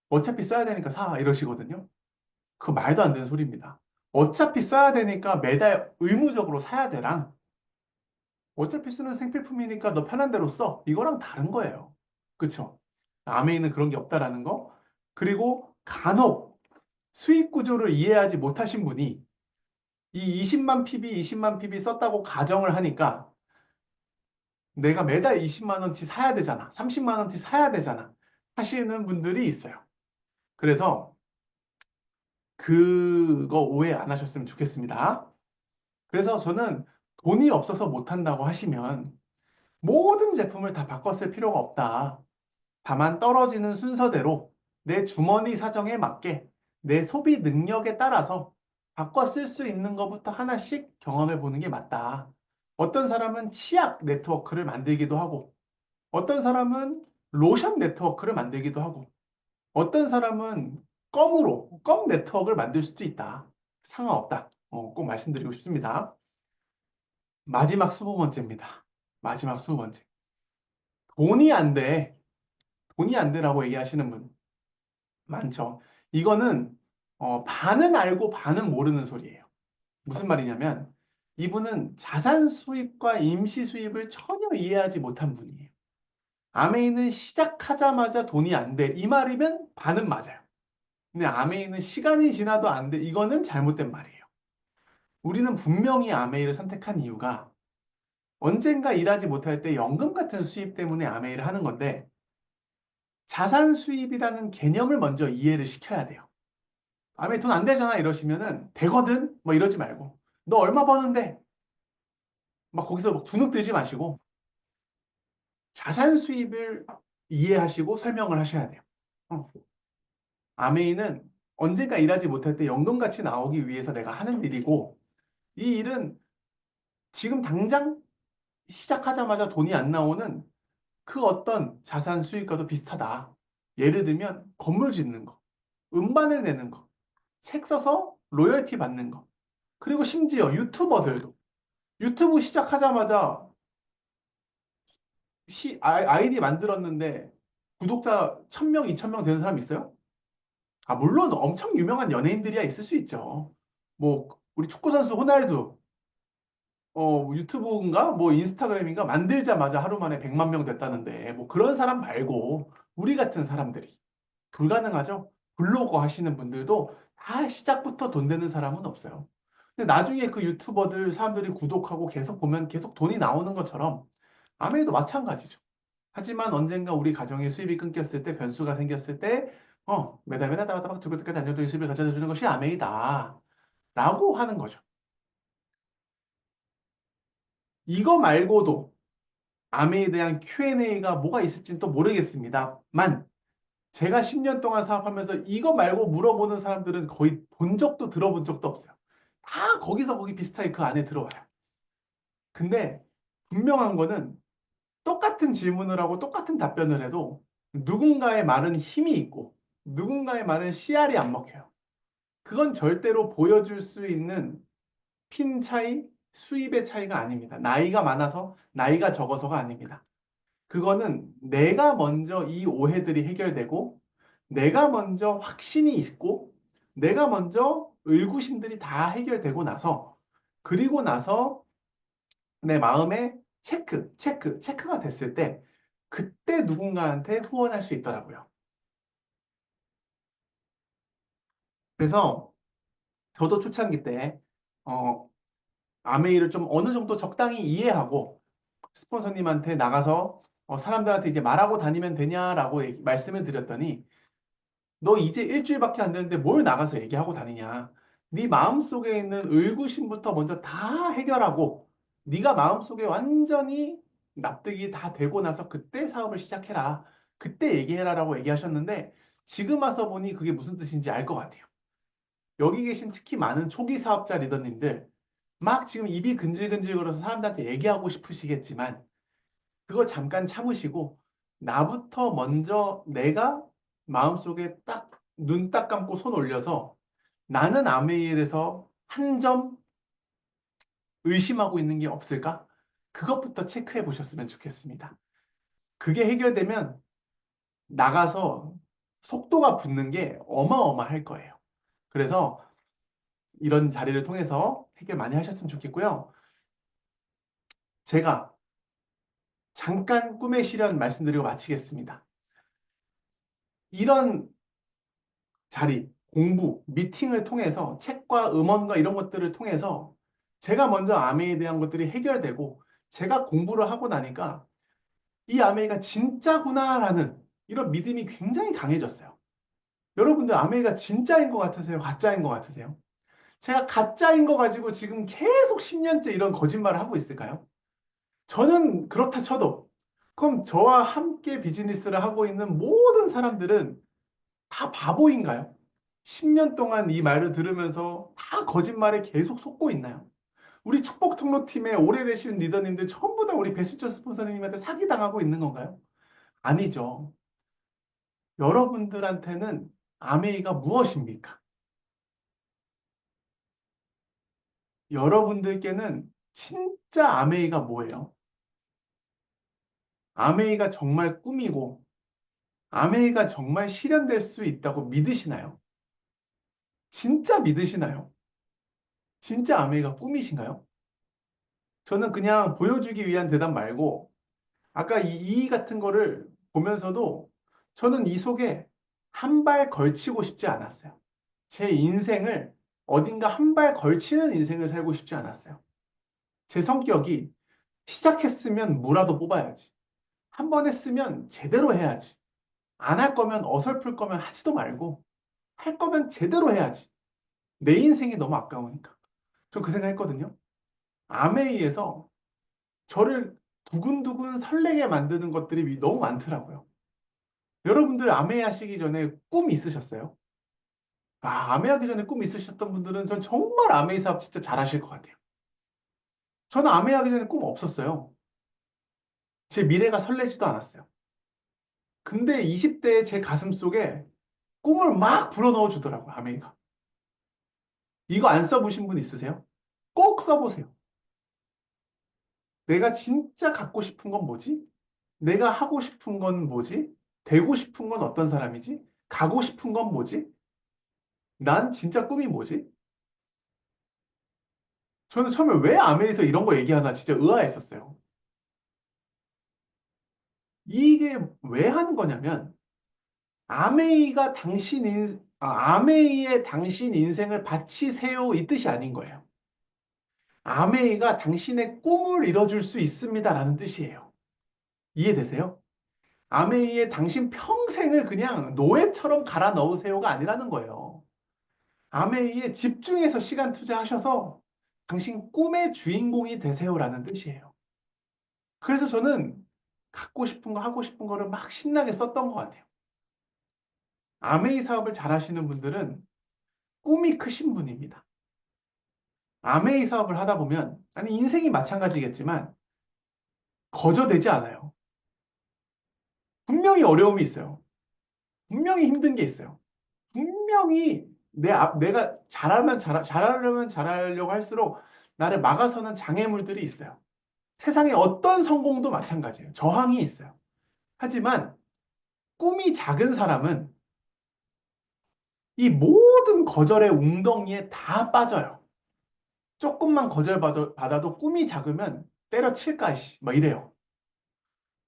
어차피 써야 되니까 사. 이러시거든요. 그 말도 안 되는 소리입니다. 어차피 써야 되니까 매달 의무적으로 사야 되랑 어차피 쓰는 생필품이니까 너 편한 대로 써. 이거랑 다른 거예요. 그쵸? 아메이는 그런 게 없다라는 거. 그리고 간혹 수익 구조를 이해하지 못하신 분이 이 20만 PB, 20만 PB 썼다고 가정을 하니까 내가 매달 20만 원치 사야 되잖아. 30만 원치 사야 되잖아. 하시는 분들이 있어요. 그래서 그거 오해 안 하셨으면 좋겠습니다. 그래서 저는 돈이 없어서 못한다고 하시면 모든 제품을 다 바꿔 쓸 필요가 없다. 다만 떨어지는 순서대로 내 주머니 사정에 맞게 내 소비 능력에 따라서 바꿔 쓸 수 있는 것부터 하나씩 경험해 보는 게 맞다. 어떤 사람은 치약 네트워크를 만들기도 하고, 어떤 사람은 로션 네트워크를 만들기도 하고, 어떤 사람은 껌 네트워크를 만들 수도 있다. 상관없다. 꼭 말씀드리고 싶습니다. 마지막 20번째입니다. 마지막 20번째. 돈이 안 돼. 돈이 안 되라고 얘기하시는 분 많죠. 이거는 반은 알고 반은 모르는 소리예요. 무슨 말이냐면 이분은 자산 수입과 임시 수입을 전혀 이해하지 못한 분이에요. 아메이는 시작하자마자 돈이 안 돼. 이 말이면 반은 맞아요. 근데 아메이는 시간이 지나도 안 돼. 이거는 잘못된 말이에요. 우리는 분명히 아메이를 선택한 이유가 언젠가 일하지 못할 때 연금 같은 수입 때문에 아메이를 하는 건데 자산 수입이라는 개념을 먼저 이해를 시켜야 돼요. 아메이 돈 안 되잖아 이러시면은 되거든? 뭐 이러지 말고 너 얼마 버는데? 막 거기서 막 주눅 들지 마시고 자산 수입을 이해하시고 설명을 하셔야 돼요. 어. 아메이는 언젠가 일하지 못할 때 연금같이 나오기 위해서 내가 하는 일이고 이 일은 지금 당장 시작하자마자 돈이 안 나오는 그 어떤 자산 수익과도 비슷하다. 예를 들면 건물 짓는 거, 음반을 내는 거, 책 써서 로열티 받는 거, 그리고 심지어 유튜버들도 유튜브 시작하자마자 아이디 만들었는데 구독자 1000명, 2000명 되는 사람 있어요? 아, 물론 엄청 유명한 연예인들이야 있을 수 있죠. 뭐 우리 축구 선수 호날두 유튜브인가 뭐 인스타그램인가 만들자마자 하루 만에 100만 명 됐다는데 뭐 그런 사람 말고 우리 같은 사람들이 불가능하죠? 블로거 하시는 분들도 다 시작부터 돈 되는 사람은 없어요. 근데 나중에 그 유튜버들 사람들이 구독하고 계속 보면 계속 돈이 나오는 것처럼 아메이도 마찬가지죠. 하지만 언젠가 우리 가정의 수입이 끊겼을 때 변수가 생겼을 때 매달 매달 따박따박 죽을 때까지 안정적인 수입을 가져다 주는 것이 아메이다 라고 하는 거죠. 이거 말고도 아메이에 대한 Q&A가 뭐가 있을지는 또 모르겠습니다만 제가 10년 동안 사업하면서 이거 말고 물어보는 사람들은 거의 본 적도 들어본 적도 없어요. 다 거기서 거기 비슷하게 그 안에 들어와요. 근데 분명한 거는 똑같은 질문을 하고 똑같은 답변을 해도 누군가의 말은 힘이 있고 누군가의 말은 씨알이 안 먹혀요. 그건 절대로 보여줄 수 있는 핀 차이, 수입의 차이가 아닙니다. 나이가 많아서, 나이가 적어서가 아닙니다. 그거는 내가 먼저 이 오해들이 해결되고, 내가 먼저 확신이 있고, 내가 먼저 의구심들이 다 해결되고 나서, 그리고 나서 내 마음에 체크가 됐을 때, 그때 누군가한테 후원할 수 있더라고요. 그래서 저도 초창기 때, 어, 아메이를 좀 어느 정도 적당히 이해하고, 스폰서님한테 나가서 사람들한테 이제 말하고 다니면 되냐라고 말씀을 드렸더니, 너 이제 일주일밖에 안 됐는데 뭘 나가서 얘기하고 다니냐. 네 마음속에 있는 의구심부터 먼저 다 해결하고 네가 마음속에 완전히 납득이 다 되고 나서 그때 사업을 시작해라. 그때 얘기해라라고 얘기하셨는데 지금 와서 보니 그게 무슨 뜻인지 알 것 같아요. 여기 계신 특히 많은 초기 사업자 리더님들 막 지금 입이 근질근질 걸어서 사람들한테 얘기하고 싶으시겠지만 그거 잠깐 참으시고 나부터 먼저 내가 마음속에 딱 눈 딱 감고 손 올려서 나는 아메이에 대해서 한 점 의심하고 있는 게 없을까? 그것부터 체크해 보셨으면 좋겠습니다. 그게 해결되면 나가서 속도가 붙는 게 어마어마할 거예요. 그래서 이런 자리를 통해서 해결 많이 하셨으면 좋겠고요. 제가 잠깐 꿈의 실현 말씀드리고 마치겠습니다. 이런 자리, 공부, 미팅을 통해서 책과 음원과 이런 것들을 통해서 제가 먼저 아메이에 대한 것들이 해결되고 제가 공부를 하고 나니까 이 아메이가 진짜구나라는 이런 믿음이 굉장히 강해졌어요. 여러분들 아메이가 진짜인 것 같으세요? 가짜인 것 같으세요? 제가 가짜인 거 가지고 지금 계속 10년째 이런 거짓말을 하고 있을까요? 저는 그렇다 쳐도 그럼 저와 함께 비즈니스를 하고 있는 모든 사람들은 다 바보인가요? 10년 동안 이 말을 들으면서 다 거짓말에 계속 속고 있나요? 우리 축복통로팀의 오래되신 리더님들 전부 다 우리 배수철 스폰서님한테 사기당하고 있는 건가요? 아니죠. 여러분들한테는 아메이가 무엇입니까? 여러분들께는 진짜 아메이가 뭐예요? 아메이가 정말 꿈이고 아메이가 정말 실현될 수 있다고 믿으시나요? 진짜 믿으시나요? 진짜 아메이가 꿈이신가요? 저는 그냥 보여주기 위한 대답 말고 아까 이 같은 거를 보면서도 저는 이 속에 한 발 걸치고 싶지 않았어요. 제 인생을 어딘가 한 발 걸치는 인생을 살고 싶지 않았어요. 제 성격이 시작했으면 무라도 뽑아야지. 한 번 했으면 제대로 해야지. 안 할 거면 어설플 거면 하지도 말고 할 거면 제대로 해야지. 내 인생이 너무 아까우니까. 저 그 생각했거든요. 아메이에서 저를 두근두근 설레게 만드는 것들이 너무 많더라고요. 여러분들 아메이 하시기 전에 꿈 있으셨어요? 아메이 하기 전에 꿈 있으셨던 분들은 전 정말 아메이 사업 진짜 잘하실 것 같아요. 저는 아메이 하기 전에 꿈 없었어요. 제 미래가 설레지도 않았어요. 근데 20대의 제 가슴 속에 꿈을 막 불어넣어 주더라고요, 아메이가. 이거 안 써보신 분 있으세요? 꼭 써보세요. 내가 진짜 갖고 싶은 건 뭐지? 내가 하고 싶은 건 뭐지? 되고 싶은 건 어떤 사람이지? 가고 싶은 건 뭐지? 난 진짜 꿈이 뭐지? 저는 처음에 왜 아메에서 이런 거 얘기하나 진짜 의아했었어요. 이게 왜 하는 거냐면 아메이에 당신 인생을 바치세요 이 뜻이 아닌 거예요. 아메이가 당신의 꿈을 이뤄줄 수 있습니다라는 뜻이에요. 이해되세요? 아메이에 당신 평생을 그냥 노예처럼 갈아 넣으세요가 아니라는 거예요. 아메이에 집중해서 시간 투자하셔서 당신 꿈의 주인공이 되세요라는 뜻이에요. 그래서 저는 갖고 싶은 거, 하고 싶은 거를 막 신나게 썼던 것 같아요. 아메이 사업을 잘 하시는 분들은 꿈이 크신 분입니다. 아메이 사업을 하다 보면, 아니, 인생이 마찬가지겠지만, 거저되지 않아요. 분명히 어려움이 있어요. 분명히 힘든 게 있어요. 분명히 내가 잘하려면 잘하려고 할수록 나를 막아서는 장애물들이 있어요. 세상에 어떤 성공도 마찬가지예요. 저항이 있어요. 하지만 꿈이 작은 사람은 이 모든 거절의 웅덩이에 다 빠져요. 조금만 거절받아도 꿈이 작으면 때려칠까, 씨. 막 이래요.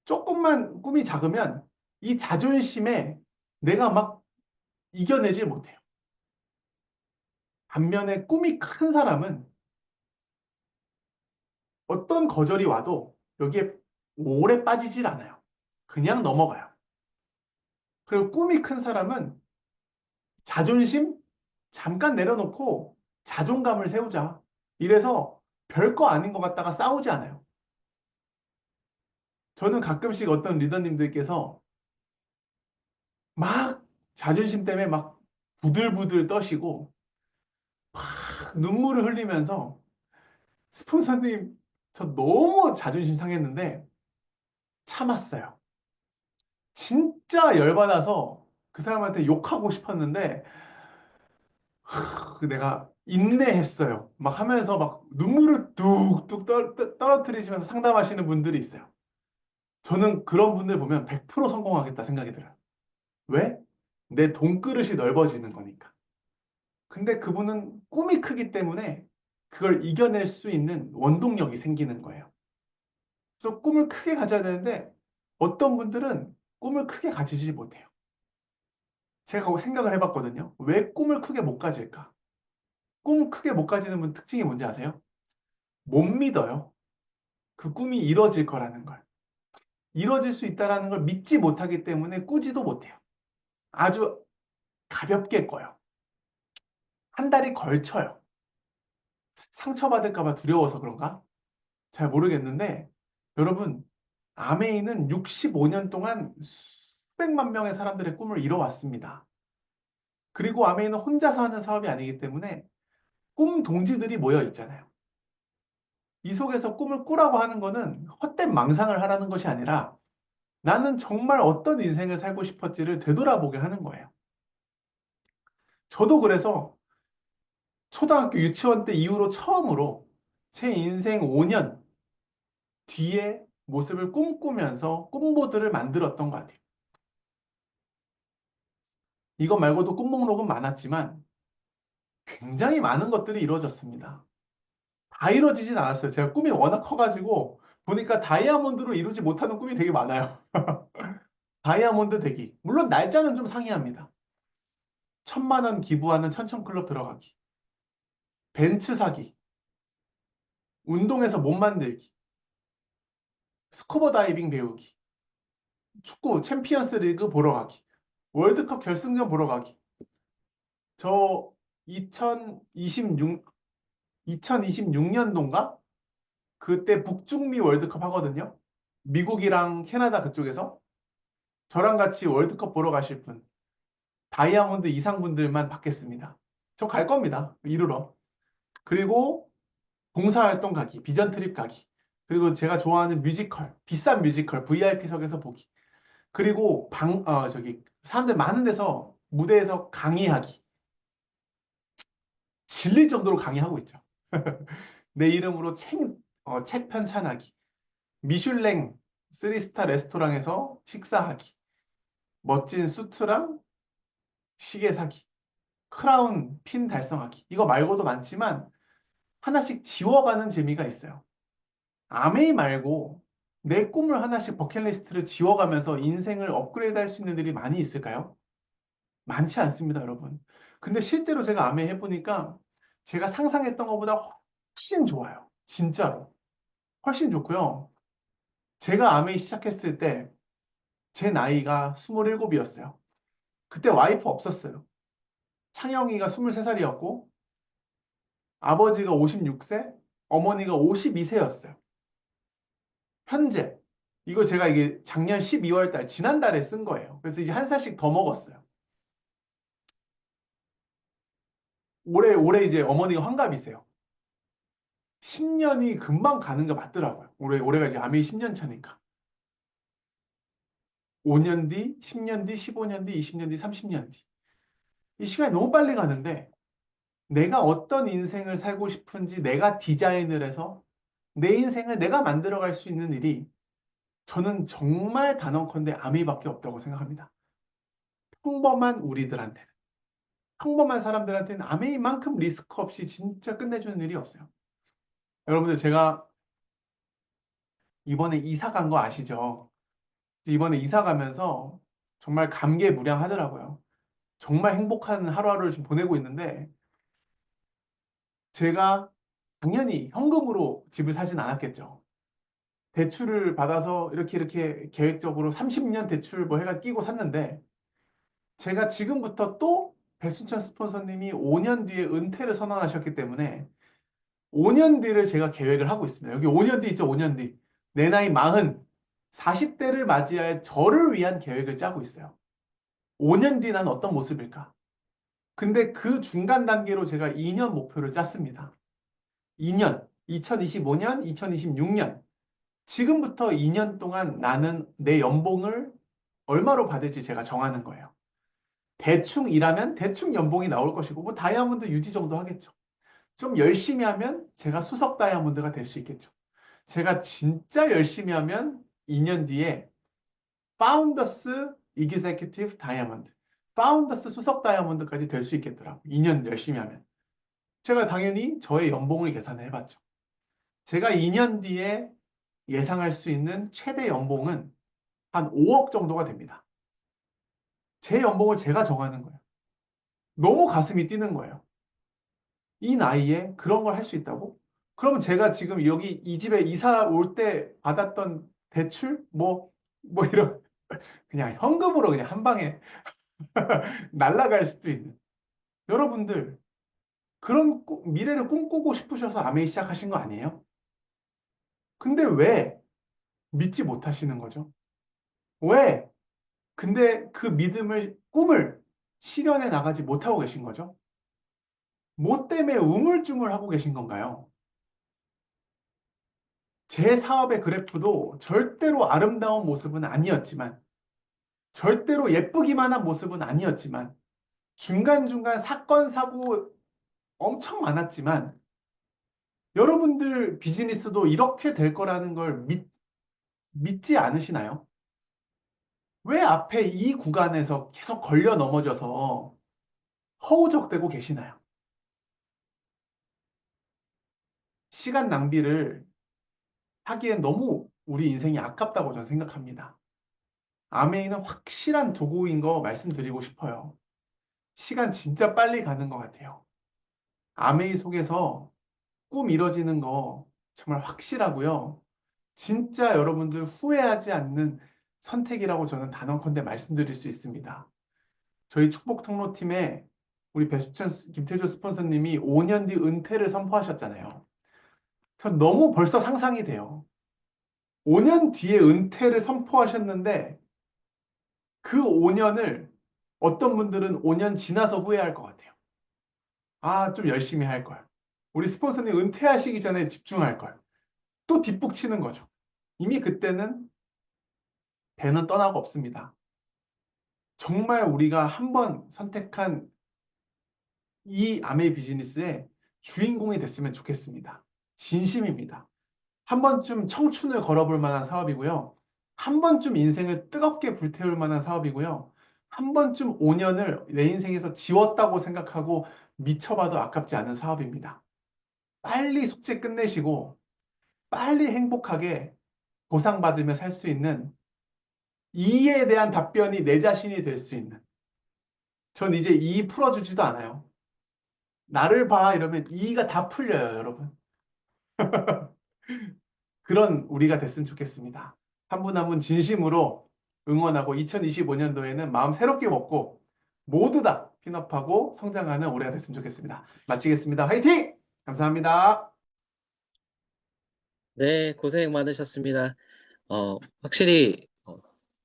조금만 꿈이 작으면 이 자존심에 내가 막 이겨내질 못해요. 반면에 꿈이 큰 사람은 어떤 거절이 와도 여기에 오래 빠지질 않아요. 그냥 넘어가요. 그리고 꿈이 큰 사람은 자존심 잠깐 내려놓고 자존감을 세우자. 이래서 별거 아닌 것 같다가 싸우지 않아요. 저는 가끔씩 어떤 리더님들께서 막 자존심 때문에 막 부들부들 떠시고 막 눈물을 흘리면서 스폰서님 저 너무 자존심 상했는데 참았어요. 진짜 열받아서 그 사람한테 욕하고 싶었는데 내가 인내했어요. 막 하면서 막 눈물을 뚝뚝 떨어뜨리시면서 상담하시는 분들이 있어요. 저는 그런 분들 보면 100% 성공하겠다 생각이 들어요. 왜? 내 돈그릇이 넓어지는 거니까. 근데 그분은 꿈이 크기 때문에 그걸 이겨낼 수 있는 원동력이 생기는 거예요. 그래서 꿈을 크게 가져야 되는데 어떤 분들은 꿈을 크게 가지지 못해요. 제가 생각을 해봤거든요. 왜 꿈을 크게 못 가질까? 꿈 크게 못 가지는 분 특징이 뭔지 아세요? 못 믿어요. 그 꿈이 이뤄질 거라는 걸. 이뤄질 수 있다라는 걸 믿지 못하기 때문에 꾸지도 못해요. 아주 가볍게 꿔요. 한 달이 걸쳐요. 상처받을까 봐 두려워서 그런가? 잘 모르겠는데, 여러분, 아메이는 65년 동안 수백만 명의 사람들의 꿈을 이뤄왔습니다. 그리고 아메이는 혼자서 하는 사업이 아니기 때문에 꿈 동지들이 모여 있잖아요. 이 속에서 꿈을 꾸라고 하는 거는 헛된 망상을 하라는 것이 아니라 나는 정말 어떤 인생을 살고 싶었지를 되돌아보게 하는 거예요. 저도 그래서 초등학교 유치원 때 이후로 처음으로 제 인생 5년 뒤의 모습을 꿈꾸면서 꿈보드를 만들었던 것 같아요. 이것 말고도 꿈 목록은 많았지만 굉장히 많은 것들이 이루어졌습니다. 다 이루어지진 않았어요. 제가 꿈이 워낙 커가지고 보니까 다이아몬드로 이루지 못하는 꿈이 되게 많아요. 다이아몬드 되기. 물론 날짜는 좀 상이합니다. 1,000만 원 기부하는 천천클럽 들어가기. 벤츠 사기. 운동에서 몸 만들기. 스쿠버 다이빙 배우기. 축구 챔피언스 리그 보러 가기. 월드컵 결승전 보러 가기. 저 2026년도인가? 그때 북중미 월드컵 하거든요. 미국이랑 캐나다 그쪽에서. 저랑 같이 월드컵 보러 가실 분. 다이아몬드 이상분들만 받겠습니다. 저 갈 겁니다. 이루러. 그리고 봉사활동 가기, 비전 트립 가기. 그리고 제가 좋아하는 뮤지컬, 비싼 뮤지컬, VIP석에서 보기. 그리고 사람들 많은 데서 무대에서 강의하기. 질릴 정도로 강의하고 있죠. 내 이름으로 책 편찬하기. 미슐랭 3스타 레스토랑에서 식사하기. 멋진 수트랑 시계 사기. 크라운 핀 달성하기. 이거 말고도 많지만 하나씩 지워가는 재미가 있어요. 아메이 말고 내 꿈을 하나씩 버킷리스트를 지워가면서 인생을 업그레이드 할 수 있는 일이 많이 있을까요? 많지 않습니다, 여러분. 근데 실제로 제가 아메이 해보니까 제가 상상했던 것보다 훨씬 좋아요. 진짜로. 훨씬 좋고요. 제가 아메이 시작했을 때 제 나이가 27이었어요. 그때 와이프 없었어요. 창영이가 23살이었고 아버지가 56세, 어머니가 52세였어요. 현재. 이거 제가 이게 작년 12월 달, 지난달에 쓴 거예요. 그래서 이제 한 살씩 더 먹었어요. 올해 이제 어머니가 환갑이세요. 10년이 금방 가는 거 맞더라고요. 올해가 이제 아메이 10년 차니까. 5년 뒤, 10년 뒤, 15년 뒤, 20년 뒤, 30년 뒤. 이 시간이 너무 빨리 가는데 내가 어떤 인생을 살고 싶은지 내가 디자인을 해서 내 인생을 내가 만들어갈 수 있는 일이 저는 정말 단언컨대 아메이밖에 없다고 생각합니다. 평범한 우리들한테는. 평범한 사람들한테는 아메이만큼 리스크 없이 진짜 끝내주는 일이 없어요. 여러분들 제가 이번에 이사 간 거 아시죠? 이번에 이사 가면서 정말 감개무량하더라고요. 정말 행복한 하루하루를 지금 보내고 있는데 제가 당연히 현금으로 집을 사진 않았겠죠. 대출을 받아서 이렇게 계획적으로 30년 대출 뭐 해가 끼고 샀는데 제가 지금부터 또 배순찬 스폰서님이 5년 뒤에 은퇴를 선언하셨기 때문에 5년 뒤를 제가 계획을 하고 있습니다. 여기 5년 뒤 있죠, 5년 뒤. 내 나이 40대를 맞이할 저를 위한 계획을 짜고 있어요. 5년 뒤 난 어떤 모습일까? 근데 그 중간 단계로 제가 2년 목표를 짰습니다. 2년, 2025년, 2026년. 지금부터 2년 동안 나는 내 연봉을 얼마로 받을지 제가 정하는 거예요. 대충 일하면 대충 연봉이 나올 것이고, 뭐 다이아몬드 유지 정도 하겠죠. 좀 열심히 하면 제가 수석 다이아몬드가 될 수 있겠죠. 제가 진짜 열심히 하면 2년 뒤에 파운더스 이규제큐티브 다이아몬드, 파운더스 수석 다이아몬드까지 될 수 있겠더라고요. 2년 열심히 하면. 제가 당연히 저의 연봉을 계산을 해봤죠. 제가 2년 뒤에 예상할 수 있는 최대 연봉은 한 5억 정도가 됩니다. 제 연봉을 제가 정하는 거예요. 너무 가슴이 뛰는 거예요. 이 나이에 그런 걸 할 수 있다고? 그러면 제가 지금 여기 이 집에 이사 올 때 받았던 대출? 이런, 그냥 현금으로 그냥 한 방에 날아갈 수도 있는. 여러분들, 그런 미래를 꿈꾸고 싶으셔서 아메이 시작하신 거 아니에요? 근데 왜 믿지 못하시는 거죠? 왜? 근데 그 꿈을 실현해 나가지 못하고 계신 거죠? 뭐 때문에 우물쭈물하고 계신 건가요? 제 사업의 그래프도 절대로 아름다운 모습은 아니었지만, 절대로 예쁘기만 한 모습은 아니었지만, 중간중간 사건, 사고 엄청 많았지만, 여러분들 비즈니스도 이렇게 될 거라는 걸 믿지 않으시나요? 왜 앞에 이 구간에서 계속 걸려 넘어져서 허우적대고 계시나요? 시간 낭비를 하기엔 너무 우리 인생이 아깝다고 저는 생각합니다. 아메이는 확실한 도구인 거 말씀드리고 싶어요. 시간 진짜 빨리 가는 것 같아요. 아메이 속에서 꿈 이뤄지는 거 정말 확실하고요. 진짜 여러분들 후회하지 않는 선택이라고 저는 단언컨대 말씀드릴 수 있습니다. 저희 축복 통로팀에 우리 배수찬, 김태조 스폰서님이 5년 뒤 은퇴를 선포하셨잖아요. 전 너무 벌써 상상이 돼요. 5년 뒤에 은퇴를 선포하셨는데 그 5년을 어떤 분들은 5년 지나서 후회할 것 같아요. 아, 좀 열심히 할 걸. 우리 스폰서님 은퇴하시기 전에 집중할 걸. 또 뒷북 치는 거죠. 이미 그때는 배는 떠나고 없습니다. 정말 우리가 한번 선택한 이 아메이 비즈니스의 주인공이 됐으면 좋겠습니다. 진심입니다. 한 번쯤 청춘을 걸어볼 만한 사업이고요. 한 번쯤 인생을 뜨겁게 불태울 만한 사업이고요. 한 번쯤 5년을 내 인생에서 지웠다고 생각하고 미쳐봐도 아깝지 않은 사업입니다. 빨리 숙제 끝내시고 빨리 행복하게 보상받으며 살 수 있는 이에 대한 답변이 내 자신이 될 수 있는. 전 이제 이 풀어주지도 않아요. 나를 봐 이러면 이가 다 풀려요, 여러분. 그런 우리가 됐으면 좋겠습니다. 한 분 한 분 진심으로 응원하고 2025년도에는 마음 새롭게 먹고 모두 다 핀업하고 성장하는 올해가 됐으면 좋겠습니다. 마치겠습니다. 화이팅! 감사합니다. 네, 고생 많으셨습니다. 확실히,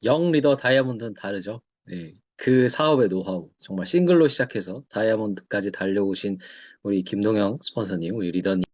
영 리더 다이아몬드는 다르죠. 네, 그 사업의 노하우, 정말 싱글로 시작해서 다이아몬드까지 달려오신 우리 김동영 스폰서님, 우리 리더님.